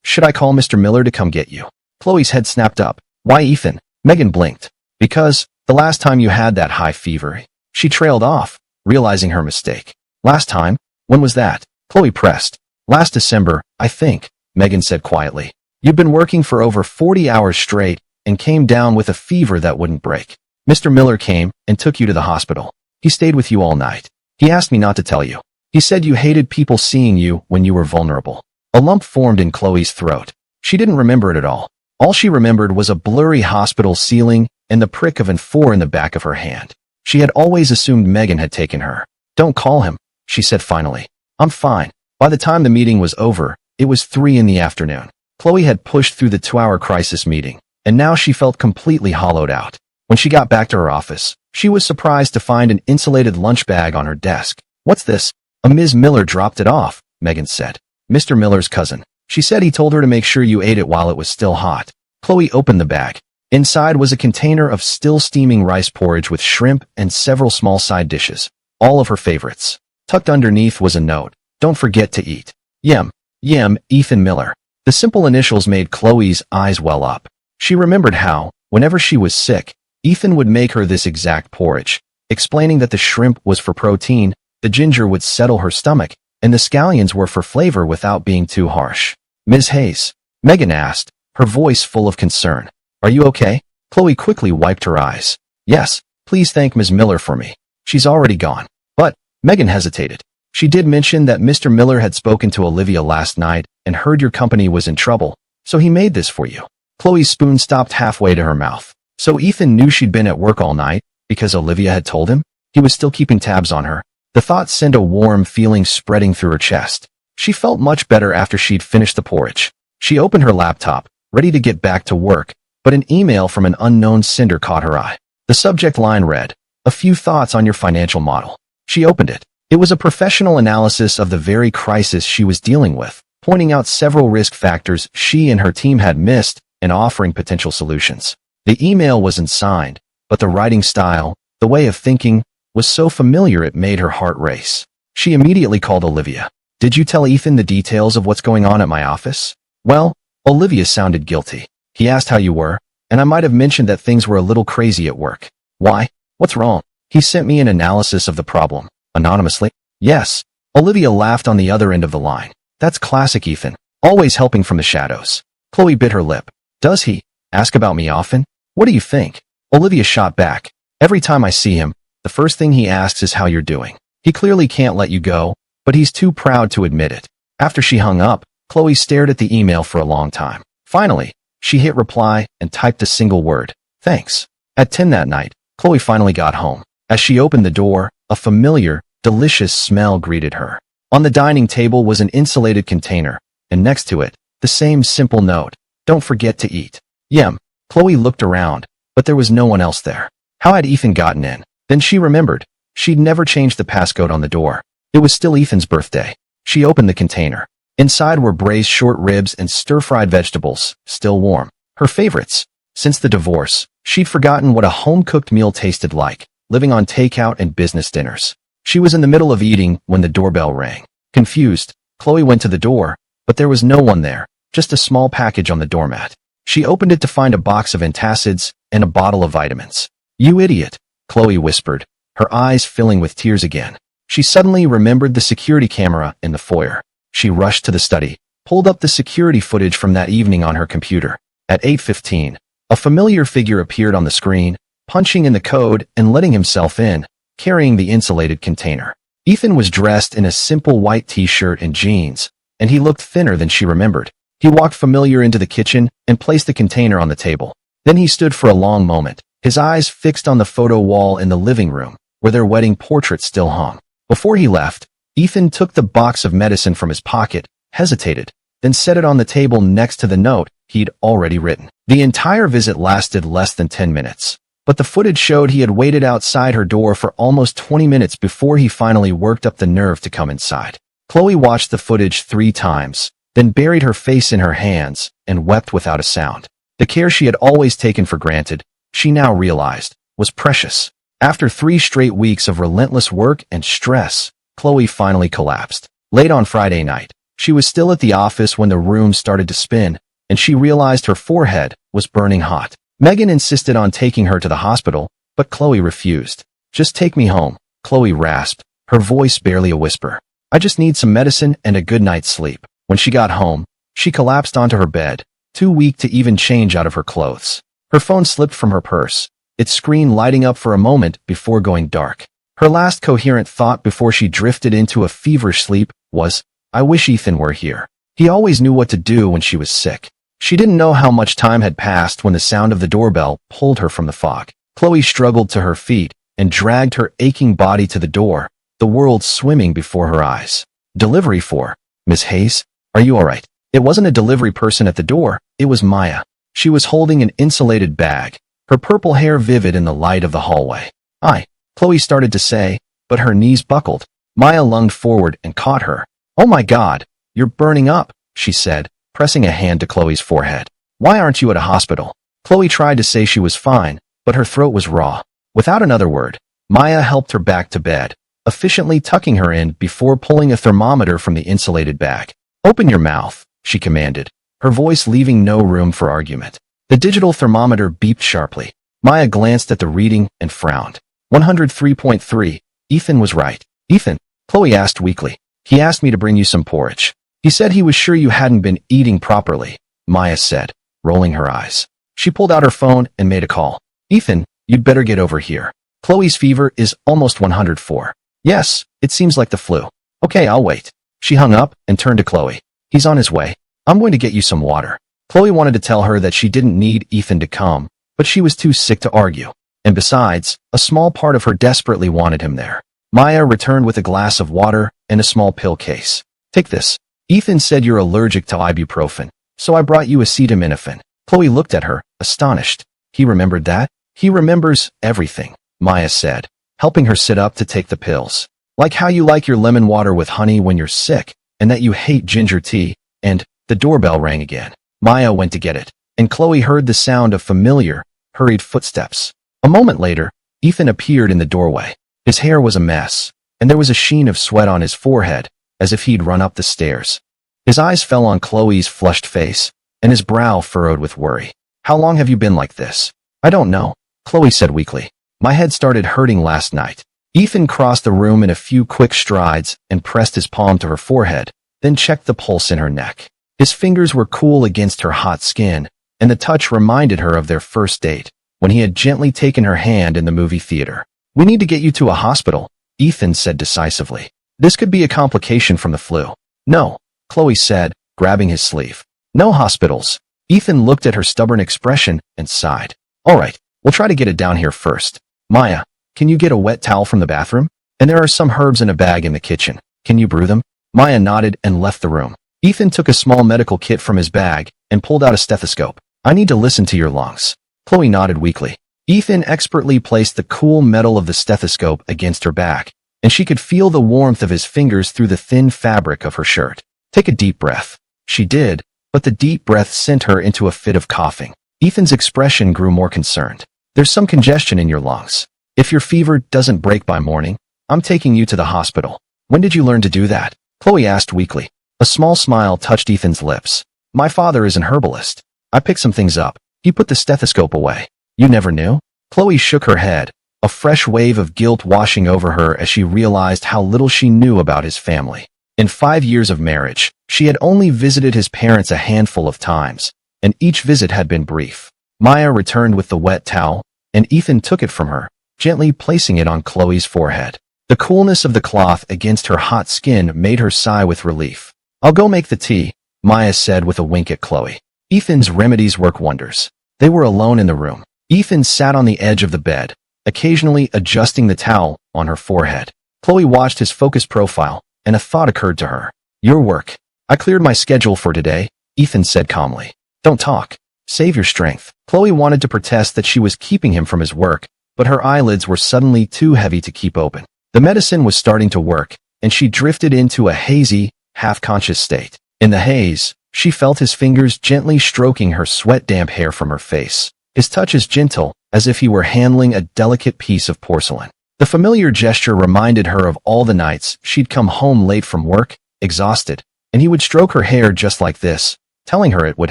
A: Should I call Mr. Miller to come get you? Chloe's head snapped up. Why Ethan? Megan blinked. Because, the last time you had that high fever. She trailed off, realizing her mistake. Last time? When was that? Chloe pressed. Last December, I think, Megan said quietly. You've been working for over 40 hours straight and came down with a fever that wouldn't break. Mr. Miller came and took you to the hospital. He stayed with you all night. He asked me not to tell you. He said you hated people seeing you when you were vulnerable. A lump formed in Chloe's throat. She didn't remember it at all. All she remembered was a blurry hospital ceiling and the prick of an 4 in the back of her hand. She had always assumed Megan had taken her. Don't call him, she said finally. I'm fine. By the time the meeting was over, it was 3 in the afternoon. Chloe had pushed through the 2-hour crisis meeting, and now she felt completely hollowed out. When she got back to her office, she was surprised to find an insulated lunch bag on her desk. What's this? A Ms. Miller dropped it off, Megan said. Mr. Miller's cousin. She said he told her to make sure you ate it while it was still hot. Chloe opened the bag. Inside was a container of still steaming rice porridge with shrimp and several small side dishes, all of her favorites. Tucked underneath was a note. Don't forget to eat. Yem. Ethan Miller. The simple initials made Chloe's eyes well up. She remembered how, whenever she was sick, Ethan would make her this exact porridge, explaining that the shrimp was for protein, the ginger would settle her stomach, and the scallions were for flavor without being too harsh. Ms. Hayes, Megan asked, her voice full of concern. Are you okay? Chloe quickly wiped her eyes. Yes, please thank Ms. Miller for me. She's already gone. But, Megan hesitated. She did mention that Mr. Miller had spoken to Olivia last night and heard your company was in trouble, so he made this for you. Chloe's spoon stopped halfway to her mouth. So Ethan knew she'd been at work all night, because Olivia had told him? He was still keeping tabs on her. The thought sent a warm feeling spreading through her chest. She felt much better after she'd finished the porridge. She opened her laptop, ready to get back to work, but an email from an unknown sender caught her eye. The subject line read, "A few thoughts on your financial model." She opened it. It was a professional analysis of the very crisis she was dealing with, pointing out several risk factors she and her team had missed and offering potential solutions. The email wasn't signed, but the writing style, the way of thinking, was so familiar it made her heart race. She immediately called Olivia. Did you tell Ethan the details of what's going on at my office? Well, Olivia sounded guilty. He asked how you were, and I might have mentioned that things were a little crazy at work. Why? What's wrong? He sent me an analysis of the problem. Anonymously? Yes. Olivia laughed on the other end of the line. That's classic Ethan. Always helping from the shadows. Chloe bit her lip. Does he ask about me often? What do you think? Olivia shot back. Every time I see him, the first thing he asks is how you're doing. He clearly can't let you go, but he's too proud to admit it. After she hung up, Chloe stared at the email for a long time. Finally, she hit reply and typed a single word. Thanks. At 10 that night, Chloe finally got home. As she opened the door, a familiar, delicious smell greeted her. On the dining table was an insulated container, and next to it, the same simple note. Don't forget to eat. Yem. Chloe looked around, but there was no one else there. How had Ethan gotten in? Then she remembered. She'd never changed the passcode on the door. It was still Ethan's birthday. She opened the container. Inside were braised short ribs and stir-fried vegetables, still warm. Her favorites. Since the divorce, she'd forgotten what a home-cooked meal tasted like, living on takeout and business dinners. She was in the middle of eating when the doorbell rang. Confused, Chloe went to the door, but there was no one there, just a small package on the doormat. She opened it to find a box of antacids and a bottle of vitamins. You idiot, Chloe whispered, her eyes filling with tears again. She suddenly remembered the security camera in the foyer. She rushed to the study, pulled up the security footage from that evening on her computer. At 8:15, a familiar figure appeared on the screen, punching in the code and letting himself in, carrying the insulated container. Ethan was dressed in a simple white t-shirt and jeans, and he looked thinner than she remembered. He walked familiar into the kitchen and placed the container on the table. Then he stood for a long moment, his eyes fixed on the photo wall in the living room, where their wedding portrait still hung. Before he left, Ethan took the box of medicine from his pocket, hesitated, then set it on the table next to the note he'd already written. The entire visit lasted less than 10 minutes, but the footage showed he had waited outside her door for almost 20 minutes before he finally worked up the nerve to come inside. Chloe watched the footage 3 times, then buried her face in her hands and wept without a sound. The care she had always taken for granted, she now realized, was precious. After 3 straight weeks of relentless work and stress, Chloe finally collapsed. Late on Friday night, she was still at the office when the room started to spin, and she realized her forehead was burning hot. Megan insisted on taking her to the hospital, but Chloe refused. "Just take me home," Chloe rasped, her voice barely a whisper. "I just need some medicine and a good night's sleep." When she got home, she collapsed onto her bed, too weak to even change out of her clothes. Her phone slipped from her purse, its screen lighting up for a moment before going dark. Her last coherent thought before she drifted into a feverish sleep was, "I wish Ethan were here. He always knew what to do when she was sick." She didn't know how much time had passed when the sound of the doorbell pulled her from the fog. Chloe struggled to her feet and dragged her aching body to the door, the world swimming before her eyes. "Delivery for Miss Hayes? Are you all right?" It wasn't a delivery person at the door, it was Maya. She was holding an insulated bag, her purple hair vivid in the light of the hallway. "Hi," Chloe started to say, but her knees buckled. Maya lunged forward and caught her. "Oh my God, you're burning up," she said, pressing a hand to Chloe's forehead. "Why aren't you at a hospital?" Chloe tried to say she was fine, but her throat was raw. Without another word, Maya helped her back to bed, efficiently tucking her in before pulling a thermometer from the insulated bag. "Open your mouth," she commanded, her voice leaving no room for argument. The digital thermometer beeped sharply. Maya glanced at the reading and frowned. 103.3. Ethan was right. "Ethan?" Chloe asked weakly. "He asked me to bring you some porridge. He said he was sure you hadn't been eating properly," Maya said, rolling her eyes. She pulled out her phone and made a call. "Ethan, you'd better get over here. Chloe's fever is almost 104. "Yes, it seems like the flu." "Okay, I'll wait." She hung up and turned to Chloe. "He's on his way. I'm going to get you some water." Chloe wanted to tell her that she didn't need Ethan to come, but she was too sick to argue. And besides, a small part of her desperately wanted him there. Maya returned with a glass of water and a small pill case. "Take this. Ethan said you're allergic to ibuprofen, so I brought you acetaminophen." Chloe looked at her, astonished. "He remembered that?" "He remembers everything," Maya said, helping her sit up to take the pills. "Like how you like your lemon water with honey when you're sick, and that you hate ginger tea." And the doorbell rang again. Maya went to get it, and Chloe heard the sound of familiar, hurried footsteps. A moment later, Ethan appeared in the doorway. His hair was a mess, and there was a sheen of sweat on his forehead, as if he'd run up the stairs. His eyes fell on Chloe's flushed face, and his brow furrowed with worry. "How long have you been like this?" "I don't know," Chloe said weakly. "My head started hurting last night." Ethan crossed the room in a few quick strides and pressed his palm to her forehead, then checked the pulse in her neck. His fingers were cool against her hot skin, and the touch reminded her of their first date, when he had gently taken her hand in the movie theater. "We need to get you to a hospital," Ethan said decisively. "This could be a complication from the flu." "No," Chloe said, grabbing his sleeve. "No hospitals." Ethan looked at her stubborn expression and sighed. "All right, we'll try to get it down here first. Maya, can you get a wet towel from the bathroom? And there are some herbs in a bag in the kitchen. Can you brew them?" Maya nodded and left the room. Ethan took a small medical kit from his bag and pulled out a stethoscope. "I need to listen to your lungs." Chloe nodded weakly. Ethan expertly placed the cool metal of the stethoscope against her back, and she could feel the warmth of his fingers through the thin fabric of her shirt. "Take a deep breath." She did, but the deep breath sent her into a fit of coughing. Ethan's expression grew more concerned. "There's some congestion in your lungs. If your fever doesn't break by morning, I'm taking you to the hospital." "When did you learn to do that?" Chloe asked weakly. A small smile touched Ethan's lips. "My father is an herbalist. I picked some things up." He put the stethoscope away. "You never knew?" Chloe shook her head, a fresh wave of guilt washing over her as she realized how little she knew about his family. In 5 years of marriage, she had only visited his parents a handful of times, and each visit had been brief. Maya returned with the wet towel, and Ethan took it from her, gently placing it on Chloe's forehead. The coolness of the cloth against her hot skin made her sigh with relief. "I'll go make the tea," Maya said with a wink at Chloe. Ethan's remedies work wonders. They were alone in the room. Ethan sat on the edge of the bed, occasionally adjusting the towel on her forehead. Chloe watched his focused profile and a thought occurred to her. Your work. I cleared my schedule for today, Ethan said calmly. Don't talk. Save your strength. Chloe wanted to protest that she was keeping him from his work, but her eyelids were suddenly too heavy to keep open. The medicine was starting to work, and she drifted into a hazy, half-conscious state. In the haze, she felt his fingers gently stroking her sweat-damp hair from her face. His touch is gentle, as if he were handling a delicate piece of porcelain. The familiar gesture reminded her of all the nights she'd come home late from work, exhausted, and he would stroke her hair just like this, telling her it would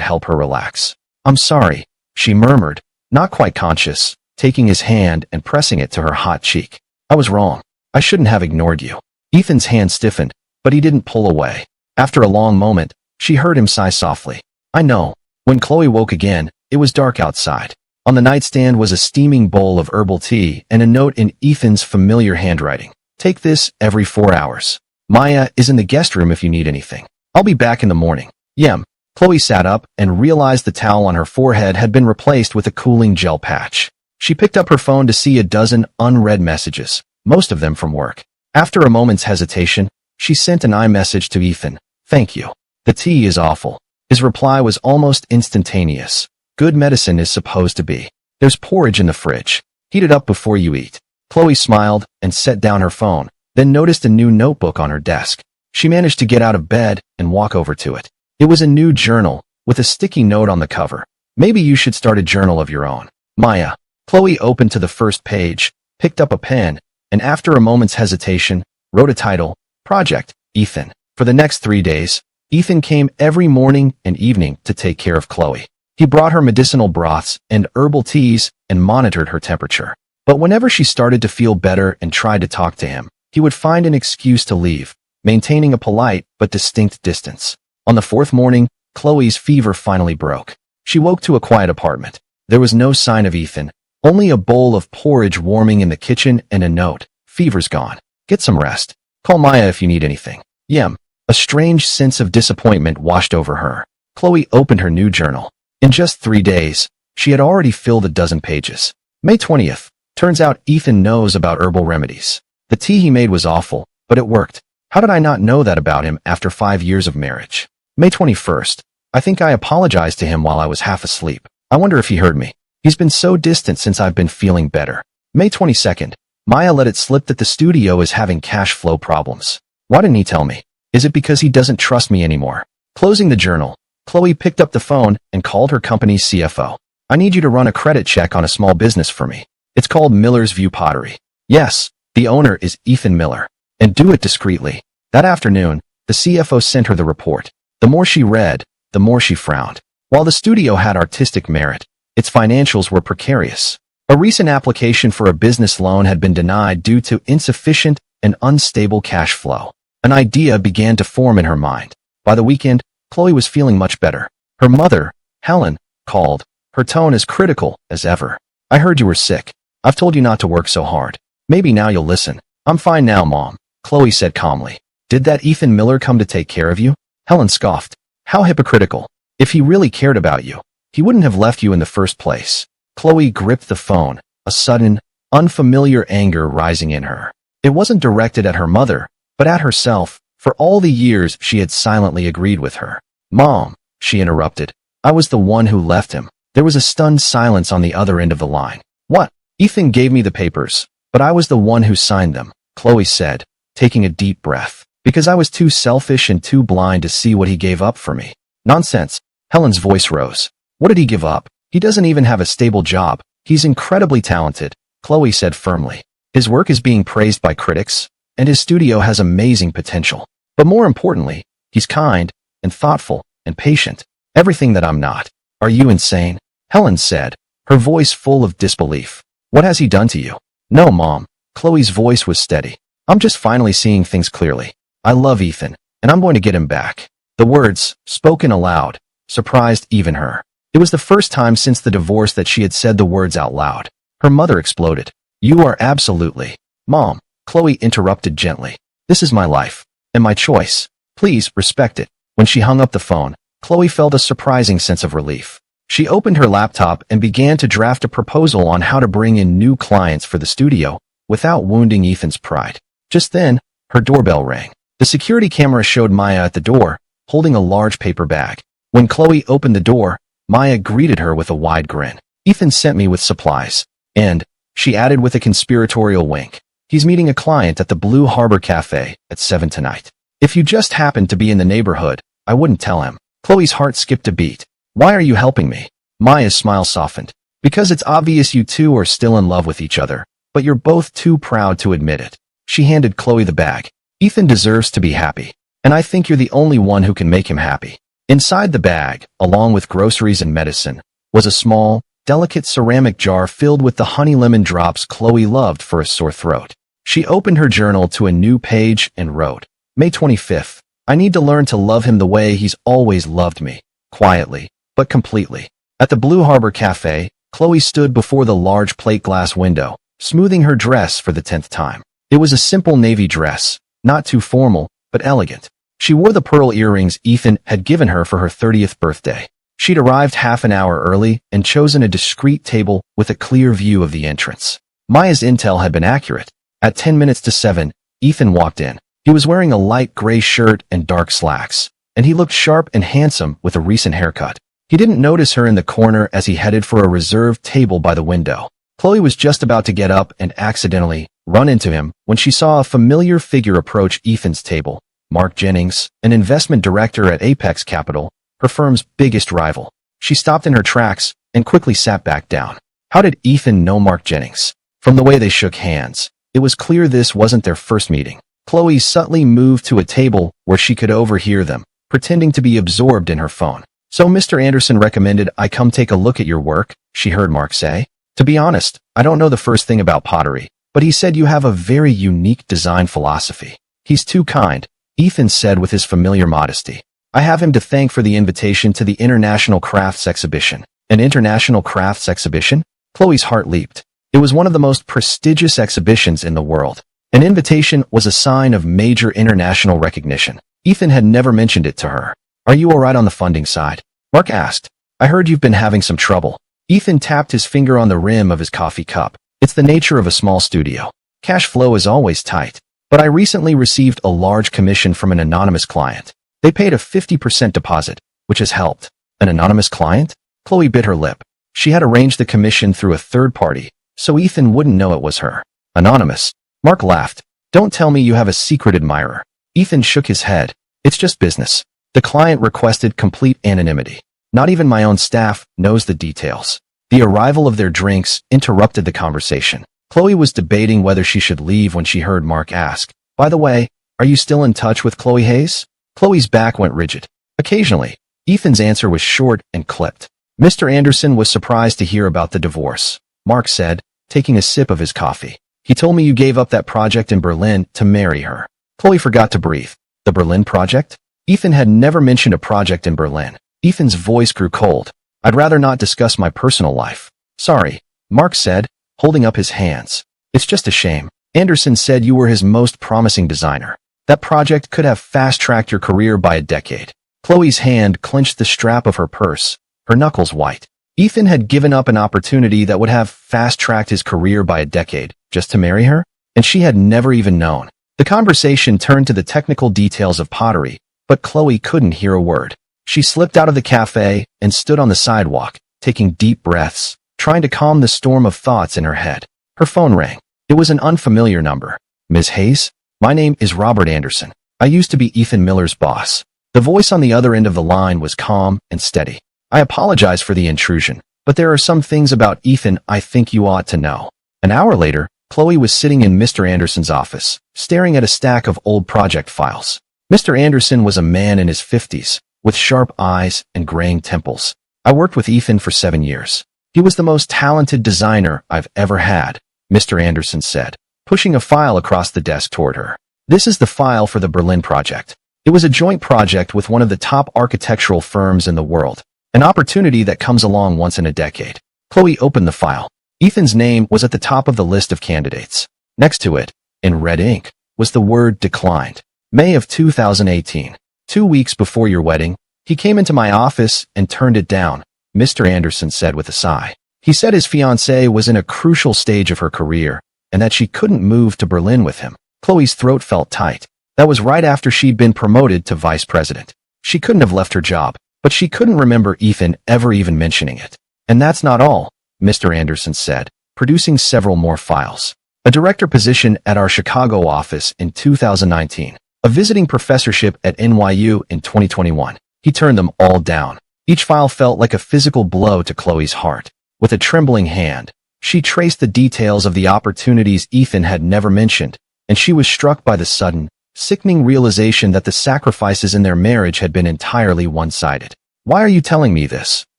A: help her relax. I'm sorry, she murmured, not quite conscious, taking his hand and pressing it to her hot cheek. I was wrong. I shouldn't have ignored you. Ethan's hand stiffened, but he didn't pull away. After a long moment, she heard him sigh softly. I know. When Chloe woke again, it was dark outside. On the nightstand was a steaming bowl of herbal tea and a note in Ethan's familiar handwriting. Take this every 4 hours. Maya is in the guest room if you need anything. I'll be back in the morning. Yem. Chloe sat up and realized the towel on her forehead had been replaced with a cooling gel patch. She picked up her phone to see a dozen unread messages, most of them from work. After a moment's hesitation, she sent an iMessage to Ethan. Thank you. The tea is awful. His reply was almost instantaneous. Good medicine is supposed to be. There's porridge in the fridge. Heat it up before you eat. Chloe smiled and set down her phone, then noticed a new notebook on her desk. She managed to get out of bed and walk over to it. It was a new journal, with a sticky note on the cover. Maybe you should start a journal of your own. Maya. Chloe opened to the first page, picked up a pen, and after a moment's hesitation, wrote a title, Project, Ethan. For the next 3 days, Ethan came every morning and evening to take care of Chloe. He brought her medicinal broths and herbal teas and monitored her temperature. But whenever she started to feel better and tried to talk to him, he would find an excuse to leave, maintaining a polite but distinct distance. On the 4th morning, Chloe's fever finally broke. She woke to a quiet apartment. There was no sign of Ethan, only a bowl of porridge warming in the kitchen and a note. Fever's gone. Get some rest. Call Maya if you need anything. Yem. A strange sense of disappointment washed over her. Chloe opened her new journal. In just 3 days, she had already filled a dozen pages. May 20th. Turns out Ethan knows about herbal remedies. The tea he made was awful, but it worked. How did I not know that about him after 5 years of marriage? May 21st. I think I apologized to him while I was half asleep. I wonder if he heard me. He's been so distant since I've been feeling better. May 22nd. Maya let it slip that the studio is having cash flow problems. Why didn't he tell me? Is it because he doesn't trust me anymore? Closing the journal, Chloe picked up the phone and called her company's CFO. I need you to run a credit check on a small business for me. It's called Miller's View Pottery. Yes, the owner is Ethan Miller. And do it discreetly. That afternoon, the CFO sent her the report. The more she read, the more she frowned. While the studio had artistic merit, its financials were precarious. A recent application for a business loan had been denied due to insufficient and unstable cash flow. An idea began to form in her mind. By the weekend, Chloe was feeling much better. Her mother, Helen, called, her tone as critical as ever. I heard you were sick. I've told you not to work so hard. Maybe now you'll listen. I'm fine now, Mom, Chloe said calmly. Did that Ethan Miller come to take care of you? Helen scoffed. How hypocritical. If he really cared about you, he wouldn't have left you in the first place. Chloe gripped the phone, a sudden, unfamiliar anger rising in her. It wasn't directed at her mother, but at herself. For all the years she had silently agreed with her. Mom, she interrupted. I was the one who left him. There was a stunned silence on the other end of the line. What? Ethan gave me the papers, but I was the one who signed them, Chloe said, taking a deep breath. Because I was too selfish and too blind to see what he gave up for me. Nonsense. Helen's voice rose. What did he give up? He doesn't even have a stable job. He's incredibly talented, Chloe said firmly. His work is being praised by critics, and his studio has amazing potential. But more importantly, he's kind and thoughtful and patient. Everything that I'm not. Are you insane? Helen said, her voice full of disbelief. What has he done to you? No, Mom. Chloe's voice was steady. I'm just finally seeing things clearly. I love Ethan, and I'm going to get him back. The words, spoken aloud, surprised even her. It was the first time since the divorce that she had said the words out loud. Her mother exploded. You are absolutely. Mom, Chloe interrupted gently. This is my life, and my choice. Please respect it. When she hung up the phone, Chloe felt a surprising sense of relief. She opened her laptop and began to draft a proposal on how to bring in new clients for the studio without wounding Ethan's pride. Just then, her doorbell rang. The security camera showed Maya at the door, holding a large paper bag. When Chloe opened the door, Maya greeted her with a wide grin. Ethan sent me with supplies. And, she added with a conspiratorial wink, he's meeting a client at the Blue Harbor Cafe at 7 tonight. If you just happened to be in the neighborhood, I wouldn't tell him. Chloe's heart skipped a beat. Why are you helping me? Maya's smile softened. Because it's obvious you two are still in love with each other, but you're both too proud to admit it. She handed Chloe the bag. Ethan deserves to be happy, and I think you're the only one who can make him happy. Inside the bag, along with groceries and medicine, was a small, delicate ceramic jar filled with the honey lemon drops Chloe loved for a sore throat. She opened her journal to a new page and wrote, May 25th, I need to learn to love him the way he's always loved me, quietly, but completely. At the Blue Harbor Cafe, Chloe stood before the large plate glass window, smoothing her dress for the 10th time. It was a simple navy dress, not too formal, but elegant. She wore the pearl earrings Ethan had given her for her 30th birthday. She'd arrived half an hour early and chosen a discreet table with a clear view of the entrance. Maya's intel had been accurate. At 10 minutes to 7, Ethan walked in. He was wearing a light gray shirt and dark slacks, and he looked sharp and handsome with a recent haircut. He didn't notice her in the corner as he headed for a reserved table by the window. Chloe was just about to get up and accidentally run into him when she saw a familiar figure approach Ethan's table. Mark Jennings, an investment director at Apex Capital, her firm's biggest rival. She stopped in her tracks and quickly sat back down. How did Ethan know Mark Jennings? From the way they shook hands, it was clear this wasn't their first meeting. Chloe subtly moved to a table where she could overhear them, pretending to be absorbed in her phone. So Mr. Anderson recommended I come take a look at your work, she heard Mark say. To be honest, I don't know the first thing about pottery, but he said you have a very unique design philosophy. He's too kind, Ethan said with his familiar modesty. I have him to thank for the invitation to the International Crafts Exhibition. An International Crafts Exhibition? Chloe's heart leaped. It was one of the most prestigious exhibitions in the world. An invitation was a sign of major international recognition. Ethan had never mentioned it to her. Are you all right on the funding side? Mark asked. I heard you've been having some trouble. Ethan tapped his finger on the rim of his coffee cup. It's the nature of a small studio. Cash flow is always tight. But I recently received a large commission from an anonymous client. They paid a 50% deposit, which has helped. An anonymous client? Chloe bit her lip. She had arranged the commission through a third party, so Ethan wouldn't know it was her. Anonymous. Mark laughed. Don't tell me you have a secret admirer. Ethan shook his head. It's just business. The client requested complete anonymity. Not even my own staff knows the details. The arrival of their drinks interrupted the conversation. Chloe was debating whether she should leave when she heard Mark ask, By the way, are you still in touch with Chloe Hayes? Chloe's back went rigid. Occasionally. Ethan's answer was short and clipped. Mr. Anderson was surprised to hear about the divorce, Mark said, taking a sip of his coffee. He told me you gave up that project in Berlin to marry her. Chloe forgot to breathe. The Berlin project? Ethan had never mentioned a project in Berlin. Ethan's voice grew cold. I'd rather not discuss my personal life. Sorry, Mark said, holding up his hands. It's just a shame. Anderson said you were his most promising designer. That project could have fast-tracked your career by a decade. Chloe's hand clenched the strap of her purse, her knuckles white. Ethan had given up an opportunity that would have fast-tracked his career by a decade, just to marry her? And she had never even known. The conversation turned to the technical details of pottery, but Chloe couldn't hear a word. She slipped out of the cafe and stood on the sidewalk, taking deep breaths, trying to calm the storm of thoughts in her head. Her phone rang. It was an unfamiliar number. Ms. Hayes? My name is Robert Anderson. I used to be Ethan Miller's boss. The voice on the other end of the line was calm and steady. I apologize for the intrusion, but there are some things about Ethan I think you ought to know. An hour later, Chloe was sitting in Mr. Anderson's office, staring at a stack of old project files. Mr. Anderson was a man in his 50s, with sharp eyes and graying temples. I worked with Ethan for 7 years. He was the most talented designer I've ever had, Mr. Anderson said, pushing a file across the desk toward her. This is the file for the Berlin project. It was a joint project with one of the top architectural firms in the world, an opportunity that comes along once in a decade. Chloe opened the file. Ethan's name was at the top of the list of candidates. Next to it, in red ink, was the word declined. May of 2018. 2 weeks before your wedding, he came into my office and turned it down, Mr. Anderson said with a sigh. He said his fiancée was in a crucial stage of her career, and that she couldn't move to Berlin with him. Chloe's throat felt tight. That was right after she'd been promoted to vice president. She couldn't have left her job, but she couldn't remember Ethan ever even mentioning it. And that's not all, Mr. Anderson said, producing several more files. A director position at our Chicago office in 2019. A visiting professorship at NYU in 2021. He turned them all down. Each file felt like a physical blow to Chloe's heart. With a trembling hand, she traced the details of the opportunities Ethan had never mentioned, and she was struck by the sudden, sickening realization that the sacrifices in their marriage had been entirely one-sided. "Why are you telling me this?"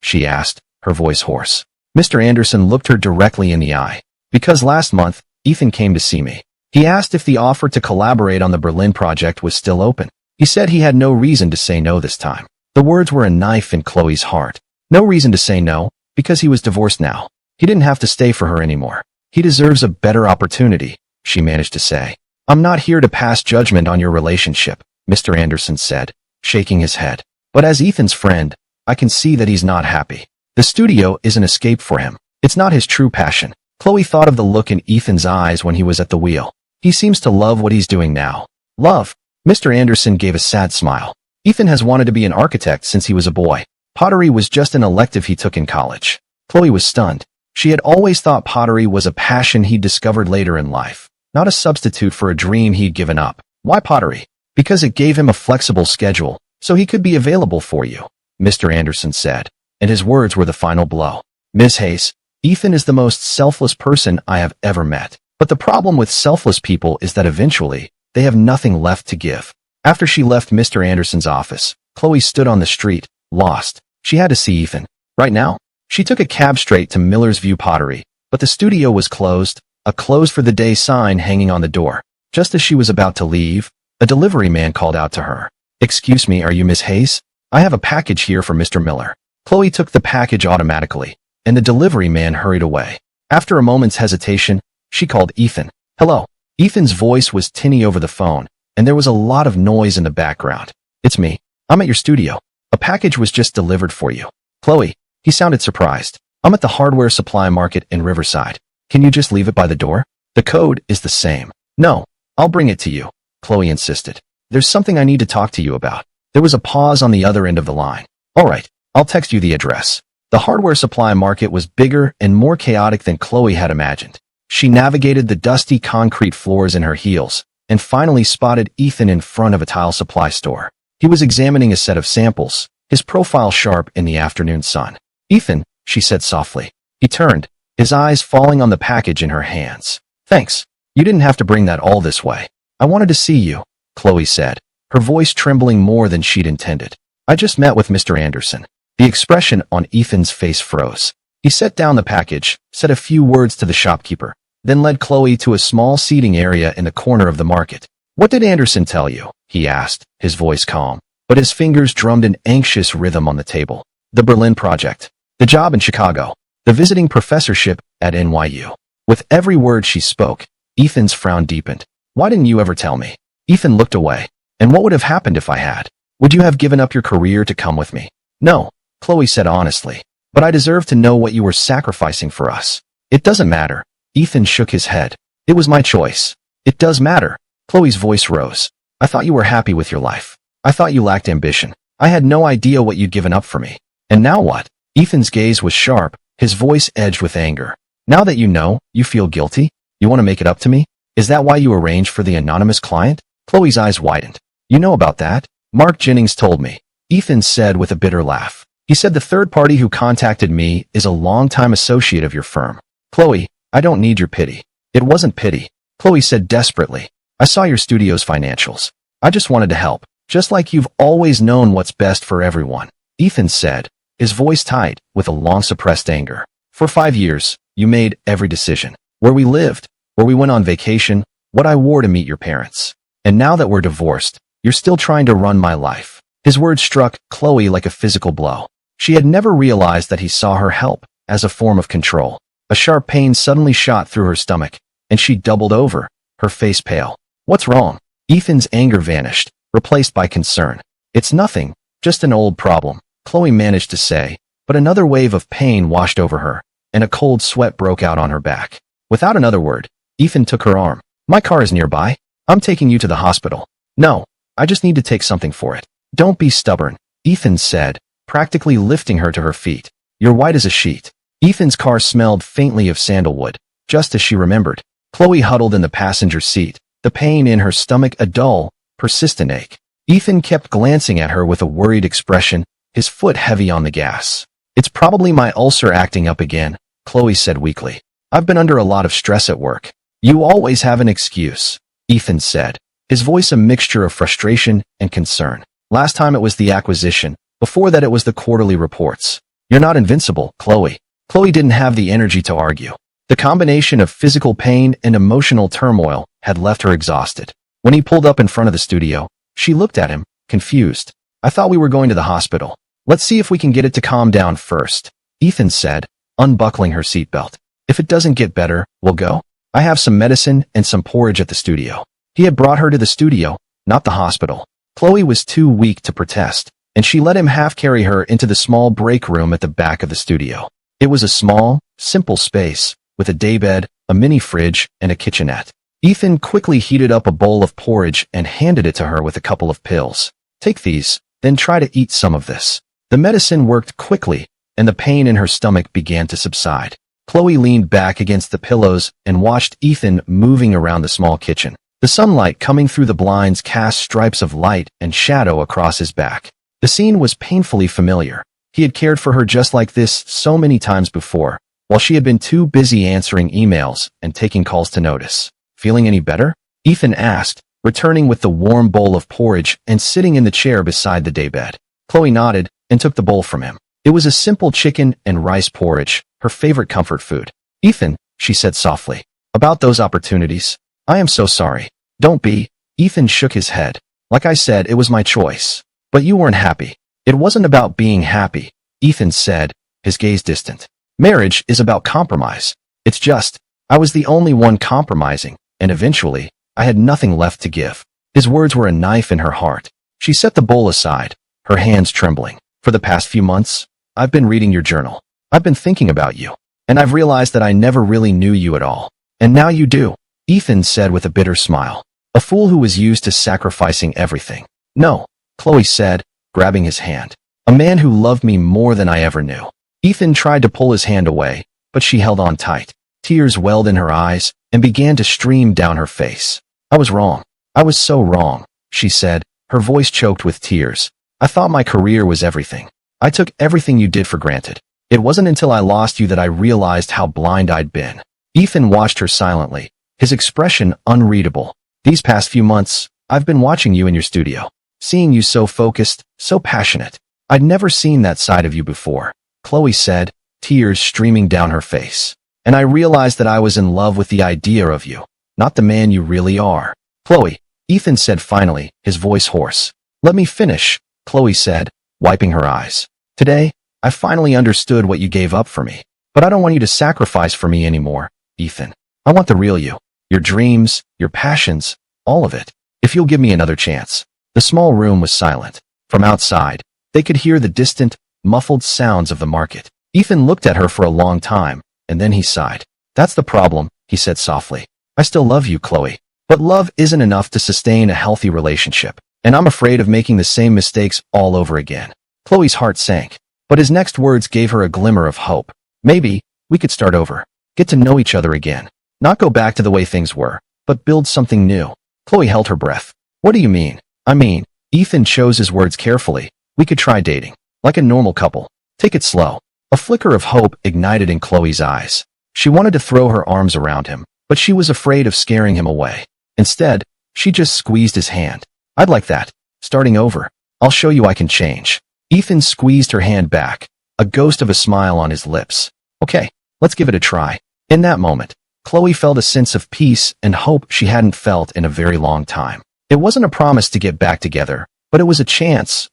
A: she asked, her voice hoarse. Mr. Anderson looked her directly in the eye. "Because last month, Ethan came to see me. He asked if the offer to collaborate on the Berlin project was still open. He said he had no reason to say no this time." The words were a knife in Chloe's heart. No reason to say no, because he was divorced now. He didn't have to stay for her anymore. "He deserves a better opportunity," she managed to say. "I'm not here to pass judgment on your relationship," Mr. Anderson said, shaking his head. "But as Ethan's friend, I can see that he's not happy. The studio is an escape for him. It's not his true passion." Chloe thought of the look in Ethan's eyes when he was at the wheel. "He seems to love what he's doing now." "Love?" Mr. Anderson gave a sad smile. "Ethan has wanted to be an architect since he was a boy. Pottery was just an elective he took in college." Chloe was stunned. She had always thought pottery was a passion he'd discovered later in life, not a substitute for a dream he'd given up. "Why pottery?" "Because it gave him a flexible schedule, so he could be available for you," Mr. Anderson said, and his words were the final blow. "Ms. Hayes, Ethan is the most selfless person I have ever met. But the problem with selfless people is that eventually, they have nothing left to give." After she left Mr. Anderson's office, Chloe stood on the street, lost. She had to see Ethan. Right now? She took a cab straight to Miller's View Pottery, but the studio was closed, a closed for the day sign hanging on the door. Just as she was about to leave, a delivery man called out to her. "Excuse me, are you Miss Hayes? I have a package here for Mr. Miller." Chloe took the package automatically, and the delivery man hurried away. After a moment's hesitation, she called Ethan. "Hello." Ethan's voice was tinny over the phone, and there was a lot of noise in the background. "It's me. I'm at your studio. A package was just delivered for you." "Chloe," he sounded surprised. "I'm at the hardware supply market in Riverside. Can you just leave it by the door? The code is the same." "No, I'll bring it to you," Chloe insisted. "There's something I need to talk to you about." There was a pause on the other end of the line. "All right, I'll text you the address." The hardware supply market was bigger and more chaotic than Chloe had imagined. She navigated the dusty concrete floors in her heels, and finally spotted Ethan in front of a tile supply store. He was examining a set of samples, his profile sharp in the afternoon sun. "Ethan," she said softly. He turned, his eyes falling on the package in her hands. "Thanks. You didn't have to bring that all this way." "I wanted to see you," Chloe said, her voice trembling more than she'd intended. "I just met with Mr. Anderson." The expression on Ethan's face froze. He set down the package, said a few words to the shopkeeper, then led Chloe to a small seating area in the corner of the market. "What did Anderson tell you?" he asked, his voice calm, but his fingers drummed an anxious rhythm on the table. "The Berlin project. The job in Chicago. The visiting professorship at NYU." With every word she spoke, Ethan's frown deepened. "Why didn't you ever tell me?" Ethan looked away. "And what would have happened if I had? Would you have given up your career to come with me?" "No," Chloe said honestly. "But I deserve to know what you were sacrificing for us." "It doesn't matter." Ethan shook his head. "It was my choice." "It does matter." Chloe's voice rose. "I thought you were happy with your life. I thought you lacked ambition. I had no idea what you'd given up for me. And now what?" Ethan's gaze was sharp, his voice edged with anger. "Now that you know, you feel guilty? You want to make it up to me? Is that why you arranged for the anonymous client?" Chloe's eyes widened. "You know about that? Mark Jennings told me," Ethan said with a bitter laugh. "He said the third party who contacted me is a longtime associate of your firm." "Chloe, I don't need your pity." "It wasn't pity," Chloe said desperately. "I saw your studio's financials. I just wanted to help, just like you've always known what's best for everyone." Ethan said, his voice tight with a long-suppressed anger. "For 5 years, you made every decision. Where we lived, where we went on vacation, what I wore to meet your parents. And now that we're divorced, you're still trying to run my life." His words struck Chloe like a physical blow. She had never realized that he saw her help as a form of control. A sharp pain suddenly shot through her stomach, and she doubled over, her face pale. "What's wrong?" Ethan's anger vanished, replaced by concern. "It's nothing, just an old problem," Chloe managed to say, but another wave of pain washed over her, and a cold sweat broke out on her back. Without another word, Ethan took her arm. "My car is nearby. I'm taking you to the hospital." No, I just need to take something for it. Don't be stubborn, Ethan said, practically lifting her to her feet. You're white as a sheet. Ethan's car smelled faintly of sandalwood, just as she remembered. Chloe huddled in the passenger seat, the pain in her stomach a dull, persistent ache. Ethan kept glancing at her with a worried expression, his foot heavy on the gas. It's probably my ulcer acting up again, Chloe said weakly. I've been under a lot of stress at work. You always have an excuse, Ethan said, his voice a mixture of frustration and concern. Last time it was the acquisition, before that it was the quarterly reports. You're not invincible, Chloe. Chloe didn't have the energy to argue. The combination of physical pain and emotional turmoil had left her exhausted. When he pulled up in front of the studio, she looked at him, confused. I thought we were going to the hospital. Let's see if we can get it to calm down first, Ethan said, unbuckling her seatbelt. If it doesn't get better, we'll go. I have some medicine and some porridge at the studio. He had brought her to the studio, not the hospital. Chloe was too weak to protest, and she let him half carry her into the small break room at the back of the studio. It was a small, simple space, with a daybed, a mini fridge, and a kitchenette. Ethan quickly heated up a bowl of porridge and handed it to her with a couple of pills. Take these, then try to eat some of this. The medicine worked quickly, and the pain in her stomach began to subside. Chloe leaned back against the pillows and watched Ethan moving around the small kitchen. The sunlight coming through the blinds cast stripes of light and shadow across his back. The scene was painfully familiar. He had cared for her just like this so many times before, while she had been too busy answering emails and taking calls to notice. Feeling any better? Ethan asked, returning with the warm bowl of porridge and sitting in the chair beside the daybed. Chloe nodded and took the bowl from him. It was a simple chicken and rice porridge, her favorite comfort food. Ethan, she said softly, about those opportunities. I am so sorry. Don't be. Ethan shook his head. Like I said, it was my choice. But you weren't happy. It wasn't about being happy, Ethan said, his gaze distant. Marriage is about compromise. It's just, I was the only one compromising, and eventually, I had nothing left to give. His words were a knife in her heart. She set the bowl aside, her hands trembling. For the past few months, I've been reading your journal. I've been thinking about you, and I've realized that I never really knew you at all. And now you do, Ethan said with a bitter smile. A fool who was used to sacrificing everything. No, Chloe said, grabbing his hand. A man who loved me more than I ever knew. Ethan tried to pull his hand away, but she held on tight. Tears welled in her eyes and began to stream down her face. I was wrong. I was so wrong, she said, her voice choked with tears. I thought my career was everything. I took everything you did for granted. It wasn't until I lost you that I realized how blind I'd been. Ethan watched her silently, his expression unreadable. These past few months, I've been watching you in your studio, seeing you so focused, so passionate. I'd never seen that side of you before, Chloe said, tears streaming down her face. And I realized that I was in love with the idea of you, not the man you really are. Chloe, Ethan said finally, his voice hoarse. Let me finish, Chloe said, wiping her eyes. Today, I finally understood what you gave up for me. But I don't want you to sacrifice for me anymore, Ethan. I want the real you. Your dreams, your passions, all of it. If you'll give me another chance. The small room was silent. From outside, they could hear the distant, muffled sounds of the market. Ethan looked at her for a long time, and then he sighed. That's the problem, he said softly. I still love you, Chloe. But love isn't enough to sustain a healthy relationship. And I'm afraid of making the same mistakes all over again. Chloe's heart sank. But his next words gave her a glimmer of hope. Maybe we could start over. Get to know each other again. Not go back to the way things were, but build something new. Chloe held her breath. What do you mean? I mean, Ethan chose his words carefully. We could try dating. Like a normal couple. Take it slow. A flicker of hope ignited in Chloe's eyes. She wanted to throw her arms around him, but she was afraid of scaring him away. Instead, she just squeezed his hand. I'd like that. Starting over. I'll show you I can change. Ethan squeezed her hand back, a ghost of a smile on his lips. Okay, let's give it a try. In that moment, Chloe felt a sense of peace and hope she hadn't felt in a very long time. It wasn't a promise to get back together, but it was a chance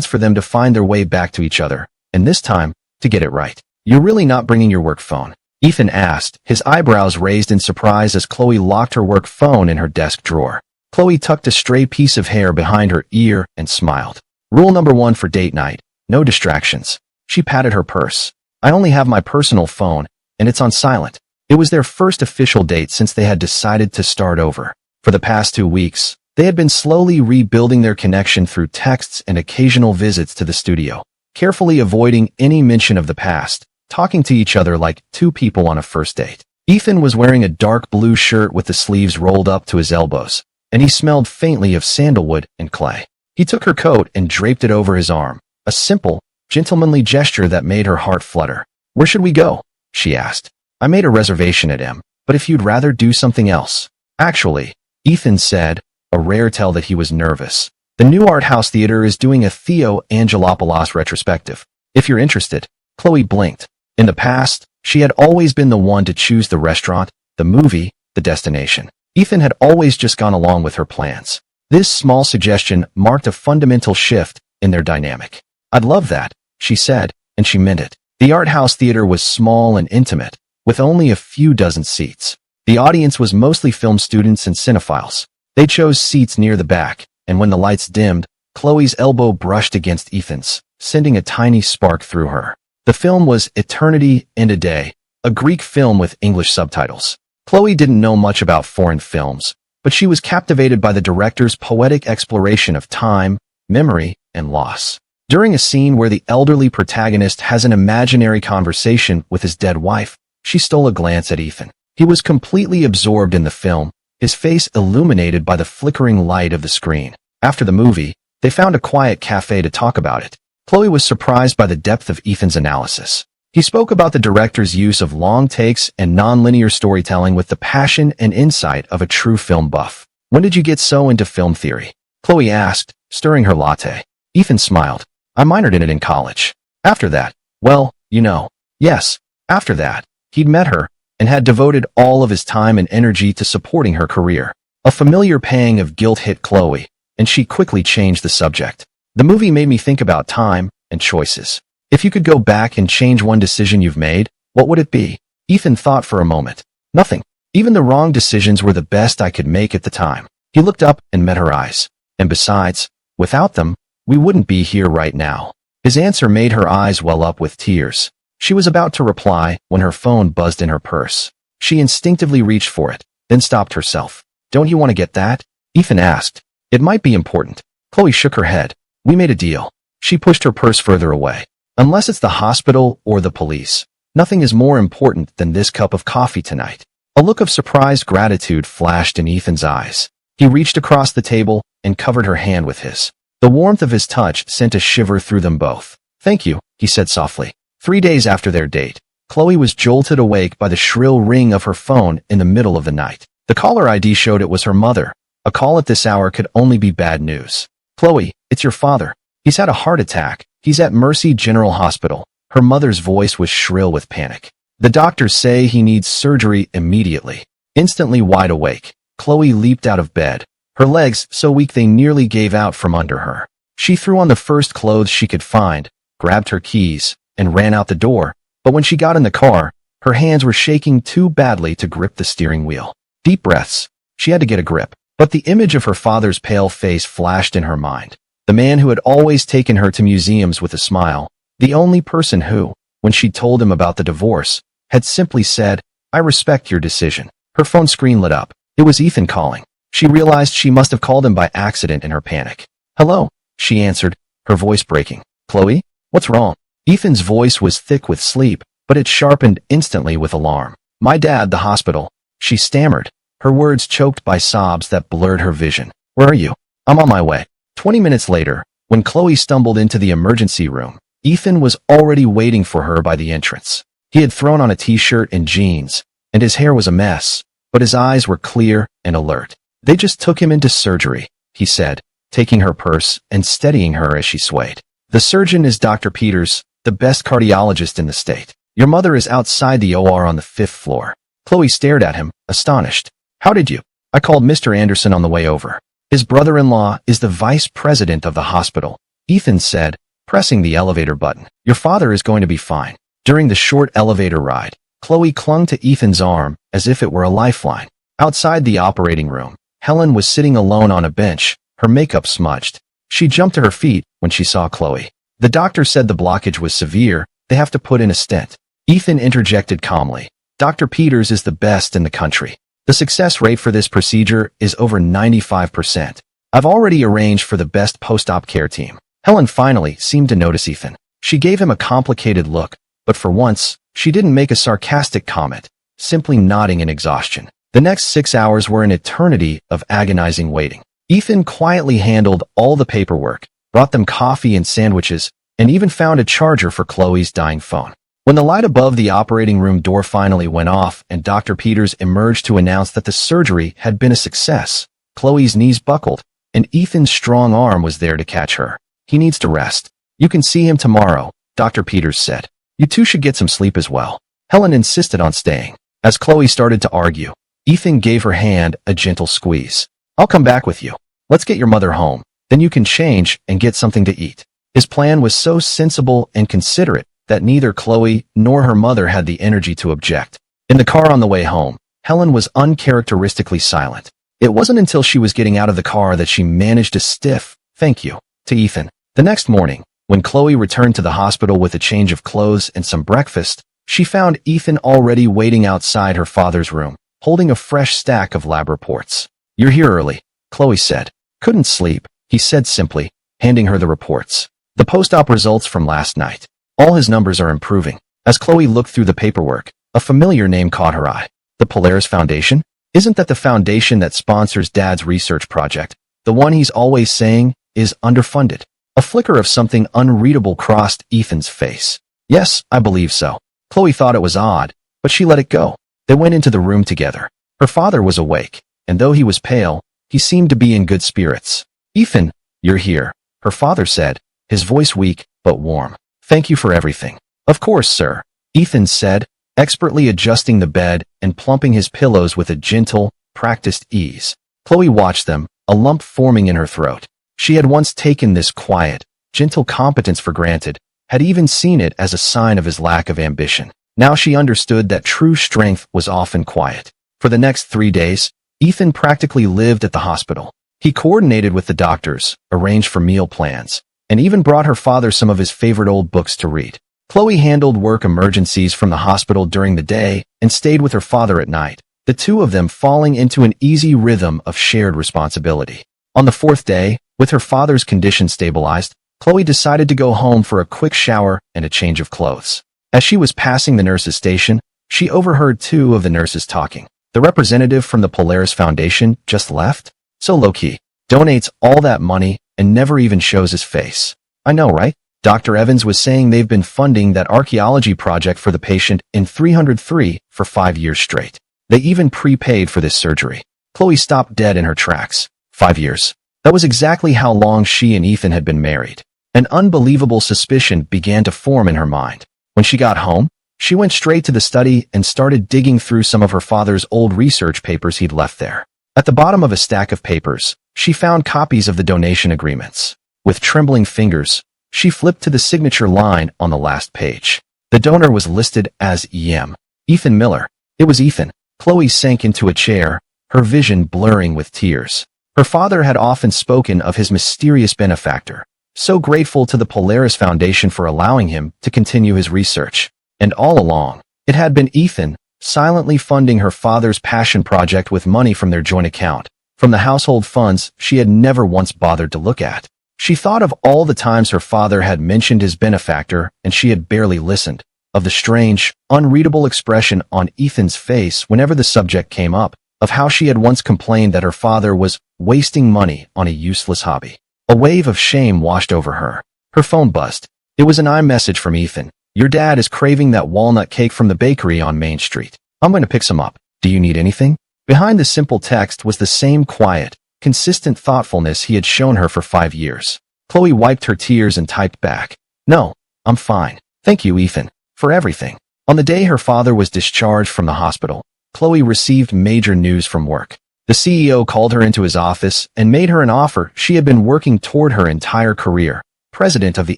A: for them to find their way back to each other, and this time, to get it right. You're really not bringing your work phone? Ethan asked, his eyebrows raised in surprise as Chloe locked her work phone in her desk drawer. Chloe tucked a stray piece of hair behind her ear and smiled. Rule number 1 for date night, no distractions. She patted her purse. I only have my personal phone, and it's on silent. It was their first official date since they had decided to start over. For the past 2 weeks, They had been slowly rebuilding their connection through texts and occasional visits to the studio, carefully avoiding any mention of the past, talking to each other like two people on a first date. Ethan was wearing a dark blue shirt with the sleeves rolled up to his elbows, and he smelled faintly of sandalwood and clay. He took her coat and draped it over his arm, a simple, gentlemanly gesture that made her heart flutter. "Where should we go?" she asked. "I made a reservation at M, but if you'd rather do something else." "Actually," Ethan said, a rare tell that he was nervous. "The new art house theater is doing a Theo Angelopoulos retrospective. If you're interested." Chloe blinked. In the past, she had always been the one to choose the restaurant, the movie, the destination. Ethan had always just gone along with her plans. This small suggestion marked a fundamental shift in their dynamic. "I'd love that," she said, and she meant it. The art house theater was small and intimate, with only a few dozen seats. The audience was mostly film students and cinephiles. They chose seats near the back, and when the lights dimmed, Chloe's elbow brushed against Ethan's, sending a tiny spark through her. The film was Eternity and a Day, a Greek film with English subtitles. Chloe didn't know much about foreign films, but she was captivated by the director's poetic exploration of time, memory, and loss. During a scene where the elderly protagonist has an imaginary conversation with his dead wife, she stole a glance at Ethan. He was completely absorbed in the film, his face illuminated by the flickering light of the screen. After the movie, they found a quiet cafe to talk about it. Chloe was surprised by the depth of Ethan's analysis. He spoke about the director's use of long takes and non-linear storytelling with the passion and insight of a true film buff. "When did you get so into film theory?" Chloe asked, stirring her latte. Ethan smiled. "I minored in it in college. After that, well, you know." Yes, after that, he'd met her and had devoted all of his time and energy to supporting her career. A familiar pang of guilt hit Chloe, and she quickly changed the subject. "The movie made me think about time and choices. If you could go back and change one decision you've made, what would it be?" Ethan thought for a moment. "Nothing. Even the wrong decisions were the best I could make at the time." He looked up and met her eyes. "And besides, without them, we wouldn't be here right now." His answer made her eyes well up with tears. She was about to reply when her phone buzzed in her purse. She instinctively reached for it, then stopped herself. "Don't you want to get that?" Ethan asked. "It might be important." Chloe shook her head. "We made a deal." She pushed her purse further away. "Unless it's the hospital or the police, nothing is more important than this cup of coffee tonight." A look of surprised gratitude flashed in Ethan's eyes. He reached across the table and covered her hand with his. The warmth of his touch sent a shiver through them both. "Thank you," he said softly. 3 days after their date, Chloe was jolted awake by the shrill ring of her phone in the middle of the night. The caller ID showed it was her mother. A call at this hour could only be bad news. "Chloe, it's your father. He's had a heart attack. He's at Mercy General Hospital." Her mother's voice was shrill with panic. "The doctors say he needs surgery immediately." Instantly wide awake, Chloe leaped out of bed, her legs so weak they nearly gave out from under her. She threw on the first clothes she could find, grabbed her keys, and ran out the door, but when she got in the car, her hands were shaking too badly to grip the steering wheel. Deep breaths. She had to get a grip. But the image of her father's pale face flashed in her mind. The man who had always taken her to museums with a smile, the only person who, when she told him about the divorce, had simply said, "I respect your decision." Her phone screen lit up. It was Ethan calling. She realized she must have called him by accident in her panic. "Hello," she answered, her voice breaking. "Chloe? What's wrong?" Ethan's voice was thick with sleep, but it sharpened instantly with alarm. "My dad, the hospital," she stammered, her words choked by sobs that blurred her vision. "Where are you?" "I'm on my way." 20 minutes later, when Chloe stumbled into the emergency room, Ethan was already waiting for her by the entrance. He had thrown on a t-shirt and jeans, and his hair was a mess, but his eyes were clear and alert. "They just took him into surgery," he said, taking her purse and steadying her as she swayed. "The surgeon is Dr. Peters, the best cardiologist in the state. Your mother is outside the OR on the 5th floor." Chloe stared at him, astonished. "How did you?" "I called Mr. Anderson on the way over. His brother-in-law is the vice president of the hospital," Ethan said, pressing the elevator button. "Your father is going to be fine." During the short elevator ride, Chloe clung to Ethan's arm as if it were a lifeline. Outside the operating room, Helen was sitting alone on a bench, her makeup smudged. She jumped to her feet when she saw Chloe. "The doctor said the blockage was severe. They have to put in a stent." Ethan interjected calmly. "Dr. Peters is the best in the country. The success rate for this procedure is over 95%. I've already arranged for the best post-op care team. Helen finally seemed to notice Ethan. She gave him a complicated look, but for once, she didn't make a sarcastic comment, simply nodding in exhaustion. The next 6 hours were an eternity of agonizing waiting. Ethan quietly handled all the paperwork, brought them coffee and sandwiches, and even found a charger for Chloe's dying phone. When the light above the operating room door finally went off and Dr. Peters emerged to announce that the surgery had been a success, Chloe's knees buckled, and Ethan's strong arm was there to catch her. He needs to rest. You can see him tomorrow, Dr. Peters said. You two should get some sleep as well. Helen insisted on staying. As Chloe started to argue, Ethan gave her hand a gentle squeeze. I'll come back with you. Let's get your mother home. Then you can change and get something to eat. His plan was so sensible and considerate that neither Chloe nor her mother had the energy to object. In the car on the way home, Helen was uncharacteristically silent. It wasn't until she was getting out of the car that she managed a stiff "thank you" to Ethan. The next morning, when Chloe returned to the hospital with a change of clothes and some breakfast, she found Ethan already waiting outside her father's room, holding a fresh stack of lab reports. You're here early, Chloe said. Couldn't sleep, he said simply, handing her the reports. The post-op results from last night. All his numbers are improving. As Chloe looked through the paperwork, a familiar name caught her eye. The Polaris Foundation? Isn't that the foundation that sponsors Dad's research project? The one he's always saying is underfunded. A flicker of something unreadable crossed Ethan's face. Yes, I believe so. Chloe thought it was odd, but she let it go. They went into the room together. Her father was awake, and though he was pale, he seemed to be in good spirits. Ethan, you're here, her father said, his voice weak but warm. Thank you for everything. Of course, sir, Ethan said, expertly adjusting the bed and plumping his pillows with a gentle, practiced ease. Chloe watched them, a lump forming in her throat. She had once taken this quiet, gentle competence for granted, had even seen it as a sign of his lack of ambition. Now she understood that true strength was often quiet. For the next 3 days, Ethan practically lived at the hospital. He coordinated with the doctors, arranged for meal plans, and even brought her father some of his favorite old books to read. Chloe handled work emergencies from the hospital during the day and stayed with her father at night, the two of them falling into an easy rhythm of shared responsibility. On the 4th day, with her father's condition stabilized, Chloe decided to go home for a quick shower and a change of clothes. As she was passing the nurse's station, she overheard 2 of the nurses talking. The representative from the Polaris Foundation just left? So low-key. Donates all that money and never even shows his face. I know, right? Dr. Evans was saying they've been funding that archaeology project for the patient in 303 for 5 years straight. They even prepaid for this surgery. Chloe stopped dead in her tracks. 5 years. That was exactly how long she and Ethan had been married. An unbelievable suspicion began to form in her mind. When she got home, she went straight to the study and started digging through some of her father's old research papers he'd left there. At the bottom of a stack of papers, she found copies of the donation agreements. With trembling fingers, she flipped to the signature line on the last page. The donor was listed as E.M. Ethan Miller. It was Ethan. Chloe sank into a chair, her vision blurring with tears. Her father had often spoken of his mysterious benefactor, so grateful to the Polaris Foundation for allowing him to continue his research. And all along, it had been Ethan, silently funding her father's passion project with money from their joint account, from the household funds she had never once bothered to look at. She thought of all the times her father had mentioned his benefactor and she had barely listened, of the strange, unreadable expression on Ethan's face whenever the subject came up, of how she had once complained that her father was wasting money on a useless hobby. A wave of shame washed over her. Her phone buzzed. It was an iMessage from Ethan. Your dad is craving that walnut cake from the bakery on Main Street. I'm going to pick some up. Do you need anything? Behind the simple text was the same quiet, consistent thoughtfulness he had shown her for 5 years. Chloe wiped her tears and typed back. No, I'm fine. Thank you, Ethan, for everything. On the day her father was discharged from the hospital, Chloe received major news from work. The CEO called her into his office and made her an offer she had been working toward her entire career, president of the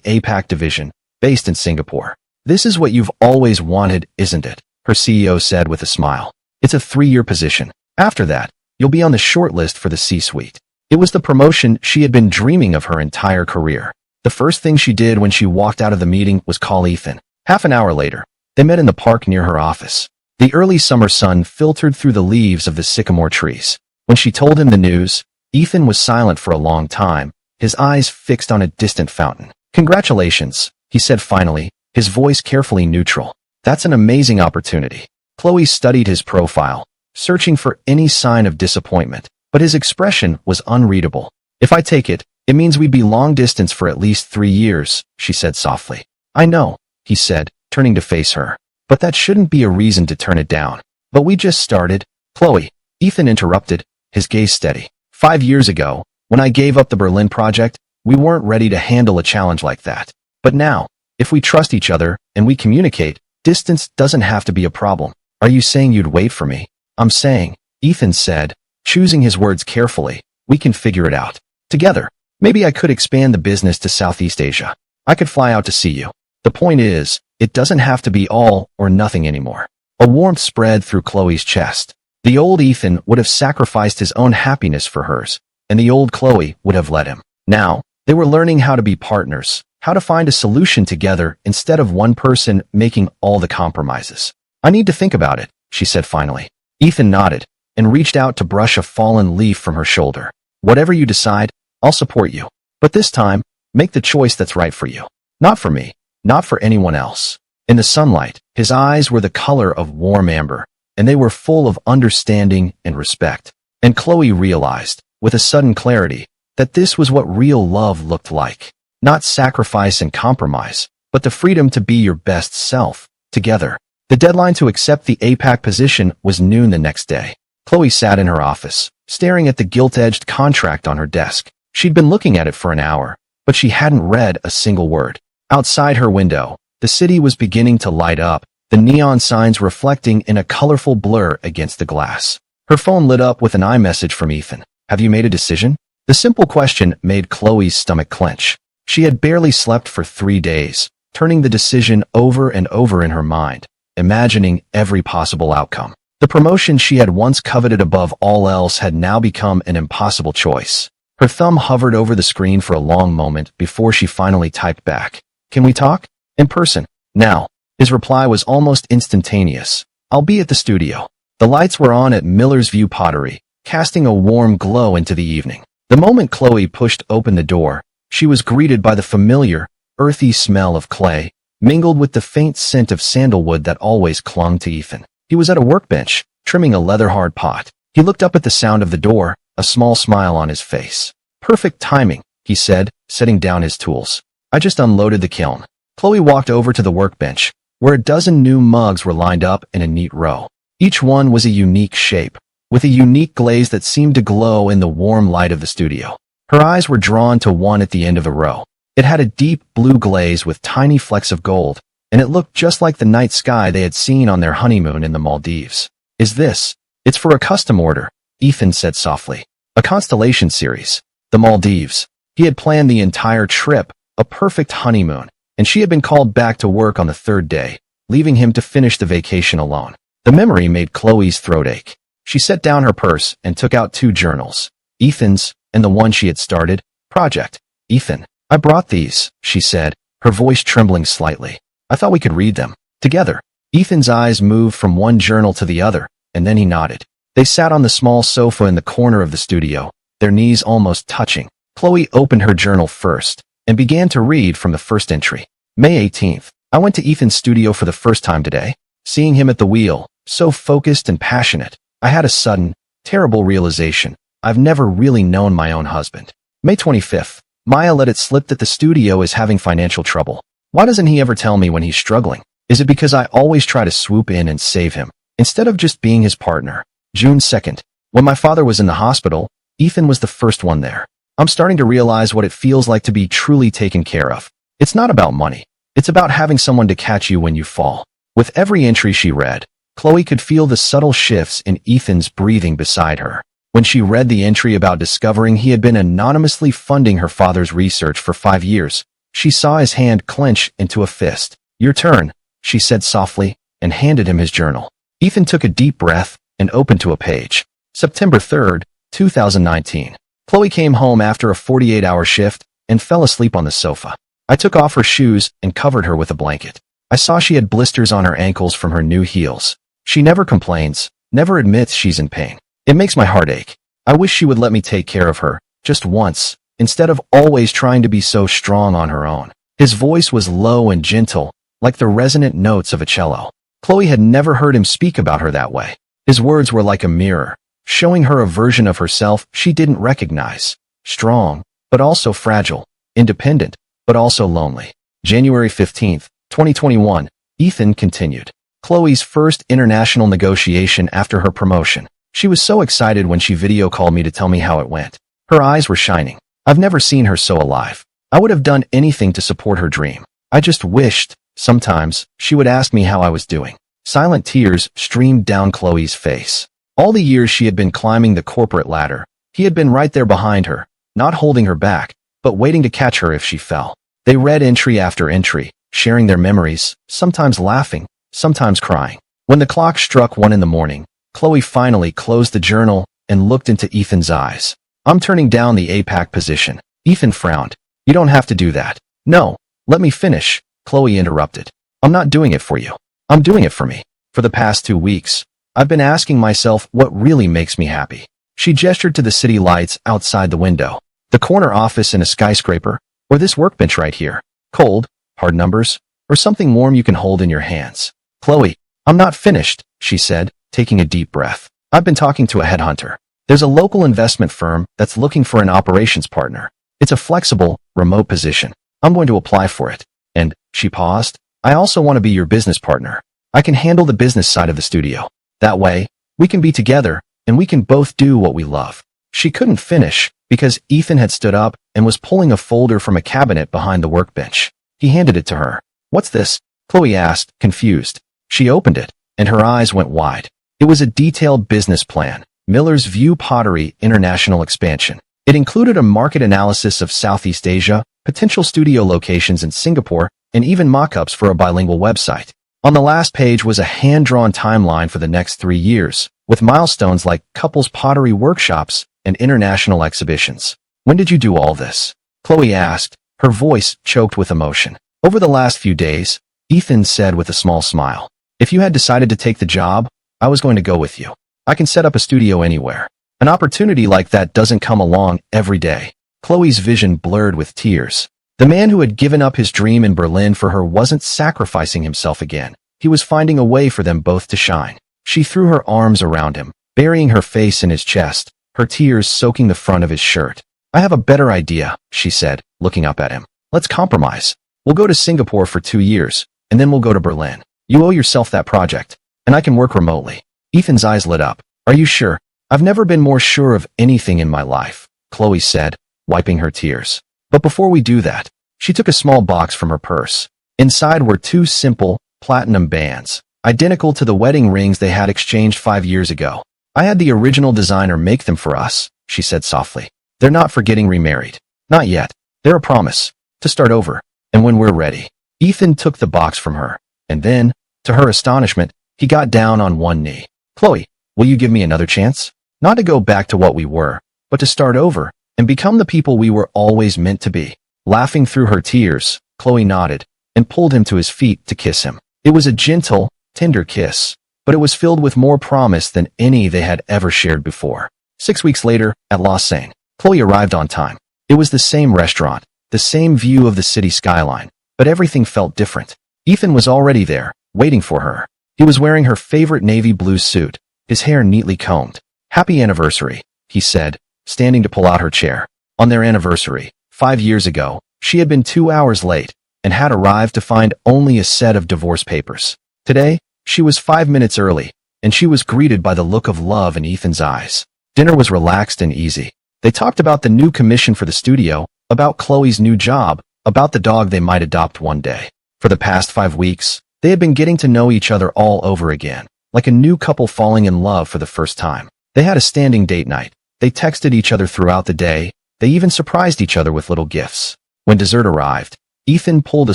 A: APAC division, based in Singapore. This is what you've always wanted, isn't it? Her CEO said with a smile. It's a 3-year position. After that, you'll be on the short list for the C-suite. It was the promotion she had been dreaming of her entire career. The first thing she did when she walked out of the meeting was call Ethan. Half an hour later, they met in the park near her office. The early summer sun filtered through the leaves of the sycamore trees. When she told him the news, Ethan was silent for a long time, his eyes fixed on a distant fountain. "Congratulations," he said finally, his voice carefully neutral. "That's an amazing opportunity." Chloe studied his profile, searching for any sign of disappointment, but his expression was unreadable. "If I take it, it means we'd be long distance for at least 3 years, she said softly. "I know," he said, turning to face her. "But that shouldn't be a reason to turn it down." "But we just started." "Chloe," Ethan interrupted, his gaze steady. 5 years ago, when I gave up the Berlin project, we weren't ready to handle a challenge like that. But now, if we trust each other and we communicate, distance doesn't have to be a problem. Are you saying you'd wait for me?" "I'm saying," Ethan said, choosing his words carefully, "we can figure it out. Together. Maybe I could expand the business to Southeast Asia. I could fly out to see you. The point is, it doesn't have to be all or nothing anymore." A warmth spread through Chloe's chest. The old Ethan would have sacrificed his own happiness for hers, and the old Chloe would have let him. Now, they were learning how to be partners, how to find a solution together instead of one person making all the compromises. "I need to think about it," she said finally. Ethan nodded and reached out to brush a fallen leaf from her shoulder. "Whatever you decide, I'll support you. But this time, make the choice that's right for you. Not for me, not for anyone else." In the sunlight, his eyes were the color of warm amber, and they were full of understanding and respect. And Chloe realized, with a sudden clarity, that this was what real love looked like. Not sacrifice and compromise, but the freedom to be your best self, together. The deadline to accept the APAC position was noon the next day. Chloe sat in her office, staring at the gilt-edged contract on her desk. She'd been looking at it for an hour, but she hadn't read a single word. Outside her window, the city was beginning to light up, the neon signs reflecting in a colorful blur against the glass. Her phone lit up with an iMessage from Ethan. "Have you made a decision?" The simple question made Chloe's stomach clench. She had barely slept for 3 days, turning the decision over and over in her mind, imagining every possible outcome. The promotion she had once coveted above all else had now become an impossible choice. Her thumb hovered over the screen for a long moment before she finally typed back. "Can we talk? In person. Now." His reply was almost instantaneous. "I'll be at the studio." The lights were on at Miller's View Pottery, casting a warm glow into the evening. The moment Chloe pushed open the door, she was greeted by the familiar, earthy smell of clay, mingled with the faint scent of sandalwood that always clung to Ethan. He was at a workbench, trimming a leather-hard pot. He looked up at the sound of the door, a small smile on his face. "Perfect timing," he said, setting down his tools. "I just unloaded the kiln." Chloe walked over to the workbench, where a dozen new mugs were lined up in a neat row. Each one was a unique shape, with a unique glaze that seemed to glow in the warm light of the studio. Her eyes were drawn to one at the end of the row. It had a deep blue glaze with tiny flecks of gold, and it looked just like the night sky they had seen on their honeymoon in the Maldives. "Is this?" "It's for a custom order," Ethan said softly. "A constellation series. The Maldives." He had planned the entire trip, a perfect honeymoon, and she had been called back to work on the 3rd day, leaving him to finish the vacation alone. The memory made Chloe's throat ache. She set down her purse and took out 2 journals, Ethan's and the one she had started, Project. "Ethan, I brought these," she said, her voice trembling slightly. "I thought we could read them together." Ethan's eyes moved from one journal to the other, and then he nodded. They sat on the small sofa in the corner of the studio, their knees almost touching. Chloe opened her journal first and began to read from the first entry. May 18th. "I went to Ethan's studio for the first time today. Seeing him at the wheel, so focused and passionate, I had a sudden, terrible realization. I've never really known my own husband." May 25th. "Maya let it slip that the studio is having financial trouble. Why doesn't he ever tell me when he's struggling? Is it because I always try to swoop in and save him, instead of just being his partner?" June 2nd. "When my father was in the hospital, Ethan was the first one there. I'm starting to realize what it feels like to be truly taken care of. It's not about money. It's about having someone to catch you when you fall." With every entry she read, Chloe could feel the subtle shifts in Ethan's breathing beside her. When she read the entry about discovering he had been anonymously funding her father's research for 5 years, she saw his hand clench into a fist. "Your turn," she said softly, and handed him his journal. Ethan took a deep breath and opened to a page. September 3rd, 2019. Chloe came home after a 48-hour shift and fell asleep on the sofa. I took off her shoes and covered her with a blanket. I saw she had blisters on her ankles from her new heels. She never complains, never admits she's in pain. It makes my heart ache. I wish she would let me take care of her, just once, instead of always trying to be so strong on her own. His voice was low and gentle, like the resonant notes of a cello. Chloe had never heard him speak about her that way. His words were like a mirror, showing her a version of herself she didn't recognize. Strong, but also fragile. Independent, but also lonely. January 15th, 2021, Ethan continued. Chloe's first international negotiation after her promotion. She was so excited when she video called me to tell me how it went. Her eyes were shining. I've never seen her so alive. I would have done anything to support her dream. I just wished, sometimes, she would ask me how I was doing. Silent tears streamed down Chloe's face. All the years she had been climbing the corporate ladder, he had been right there behind her, not holding her back, but waiting to catch her if she fell. They read entry after entry, sharing their memories, sometimes laughing, sometimes crying. When the clock struck 1 in the morning, Chloe finally closed the journal and looked into Ethan's eyes. I'm turning down the APAC position. Ethan frowned. You don't have to do that. No, let me finish, Chloe interrupted. I'm not doing it for you. I'm doing it for me. For the past 2 weeks, I've been asking myself what really makes me happy. She gestured to the city lights outside the window. The corner office in a skyscraper, or this workbench right here. Cold, hard numbers, or something warm you can hold in your hands. Chloe, I'm not finished, she said, taking a deep breath. I've been talking to a headhunter. There's a local investment firm that's looking for an operations partner. It's a flexible, remote position. I'm going to apply for it. And, she paused, I also want to be your business partner. I can handle the business side of the studio. That way, we can be together, and we can both do what we love. She couldn't finish, because Ethan had stood up and was pulling a folder from a cabinet behind the workbench. He handed it to her. What's this? Chloe asked, confused. She opened it, and her eyes went wide. It was a detailed business plan, Miller's View Pottery International Expansion. It included a market analysis of Southeast Asia, potential studio locations in Singapore, and even mock-ups for a bilingual website. On the last page was a hand-drawn timeline for the next 3 years, with milestones like couples pottery workshops and international exhibitions. When did you do all this? Chloe asked, her voice choked with emotion. Over the last few days, Ethan said with a small smile. If you had decided to take the job, I was going to go with you. I can set up a studio anywhere. An opportunity like that doesn't come along every day. Chloe's vision blurred with tears. The man who had given up his dream in Berlin for her wasn't sacrificing himself again. He was finding a way for them both to shine. She threw her arms around him, burying her face in his chest, her tears soaking the front of his shirt. I have a better idea, she said, looking up at him. Let's compromise. We'll go to Singapore for 2 years, and then we'll go to Berlin. You owe yourself that project, and I can work remotely. Ethan's eyes lit up. Are you sure? I've never been more sure of anything in my life, Chloe said, wiping her tears. But before we do that, she took a small box from her purse. Inside were 2 simple, platinum bands, identical to the wedding rings they had exchanged 5 years ago. I had the original designer make them for us, she said softly. They're not for getting remarried. Not yet. They're a promise. To start over. And when we're ready. Ethan took the box from her. And then, to her astonishment, he got down on one knee. Chloe, will you give me another chance? Not to go back to what we were, but to start over and become the people we were always meant to be. Laughing through her tears, Chloe nodded and pulled him to his feet to kiss him. It was a gentle, tender kiss, but it was filled with more promise than any they had ever shared before. 6 weeks later, at Lausanne, Chloe arrived on time. It was the same restaurant, the same view of the city skyline, but everything felt different. Ethan was already there, waiting for her. He was wearing her favorite navy blue suit, his hair neatly combed. Happy anniversary, he said, standing to pull out her chair. On their anniversary, 5 years ago, she had been 2 hours late and had arrived to find only a set of divorce papers. Today, she was 5 minutes early, and she was greeted by the look of love in Ethan's eyes. Dinner was relaxed and easy. They talked about the new commission for the studio, about Chloe's new job, about the dog they might adopt one day. For the past 5 weeks, they had been getting to know each other all over again, like a new couple falling in love for the first time. They had a standing date night. They texted each other throughout the day. They even surprised each other with little gifts. When dessert arrived, Ethan pulled a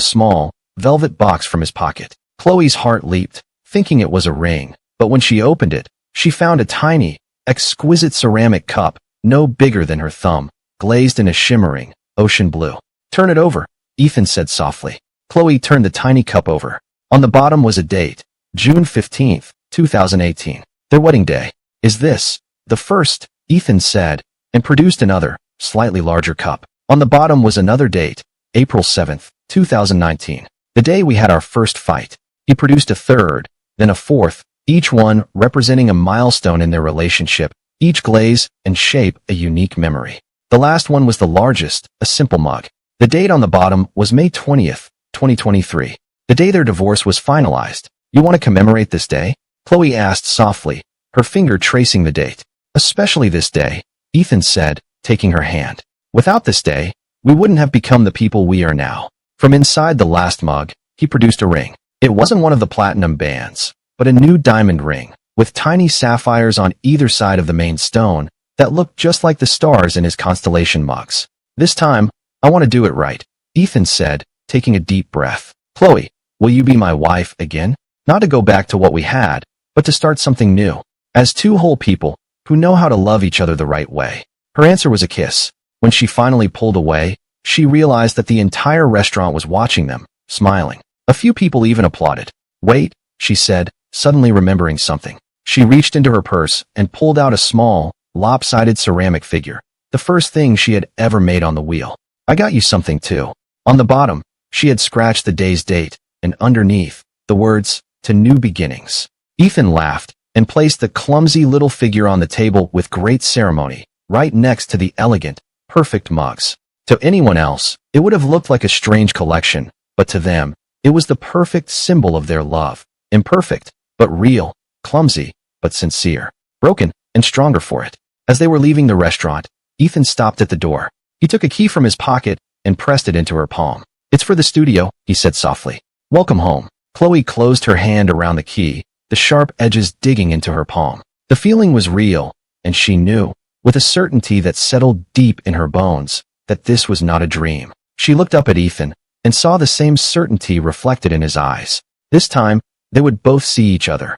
A: small, velvet box from his pocket. Chloe's heart leaped, thinking it was a ring, but when she opened it, she found a tiny, exquisite ceramic cup, no bigger than her thumb, glazed in a shimmering, ocean blue. Turn it over, Ethan said softly. Chloe turned the tiny cup over. On the bottom was a date, June 15th, 2018. Their wedding day. Is this the first? Ethan said, and produced another, slightly larger cup. On the bottom was another date, April 7th, 2019. The day we had our first fight. He produced a third, then a fourth, each one representing a milestone in their relationship, each glaze and shape a unique memory. The last one was the largest, a simple mug. The date on the bottom was May 20th, 2023. The day their divorce was finalized. You want to commemorate this day? Chloe asked softly, her finger tracing the date. Especially this day, Ethan said, taking her hand. Without this day, we wouldn't have become the people we are now. From inside the last mug, he produced a ring. It wasn't one of the platinum bands, but a new diamond ring, with tiny sapphires on either side of the main stone that looked just like the stars in his constellation mugs. This time, I want to do it right, Ethan said, taking a deep breath. Chloe, will you be my wife again? Not to go back to what we had, but to start something new. As two whole people who know how to love each other the right way. Her answer was a kiss. When she finally pulled away, she realized that the entire restaurant was watching them, smiling. A few people even applauded. Wait, she said, suddenly remembering something. She reached into her purse and pulled out a small, lopsided ceramic figure, the first thing she had ever made on the wheel. I got you something too. On the bottom, she had scratched the day's date, and underneath, the words, to new beginnings. Ethan laughed and placed the clumsy little figure on the table with great ceremony, right next to the elegant, perfect mugs. To anyone else, it would have looked like a strange collection, but to them, it was the perfect symbol of their love. Imperfect, but real, clumsy, but sincere, broken, and stronger for it. As they were leaving the restaurant, Ethan stopped at the door. He took a key from his pocket and pressed it into her palm. It's for the studio, he said softly. Welcome home. Chloe closed her hand around the key, the sharp edges digging into her palm. The feeling was real, and she knew, with a certainty that settled deep in her bones, that this was not a dream. She looked up at Ethan and saw the same certainty reflected in his eyes. This time, they would both see each other.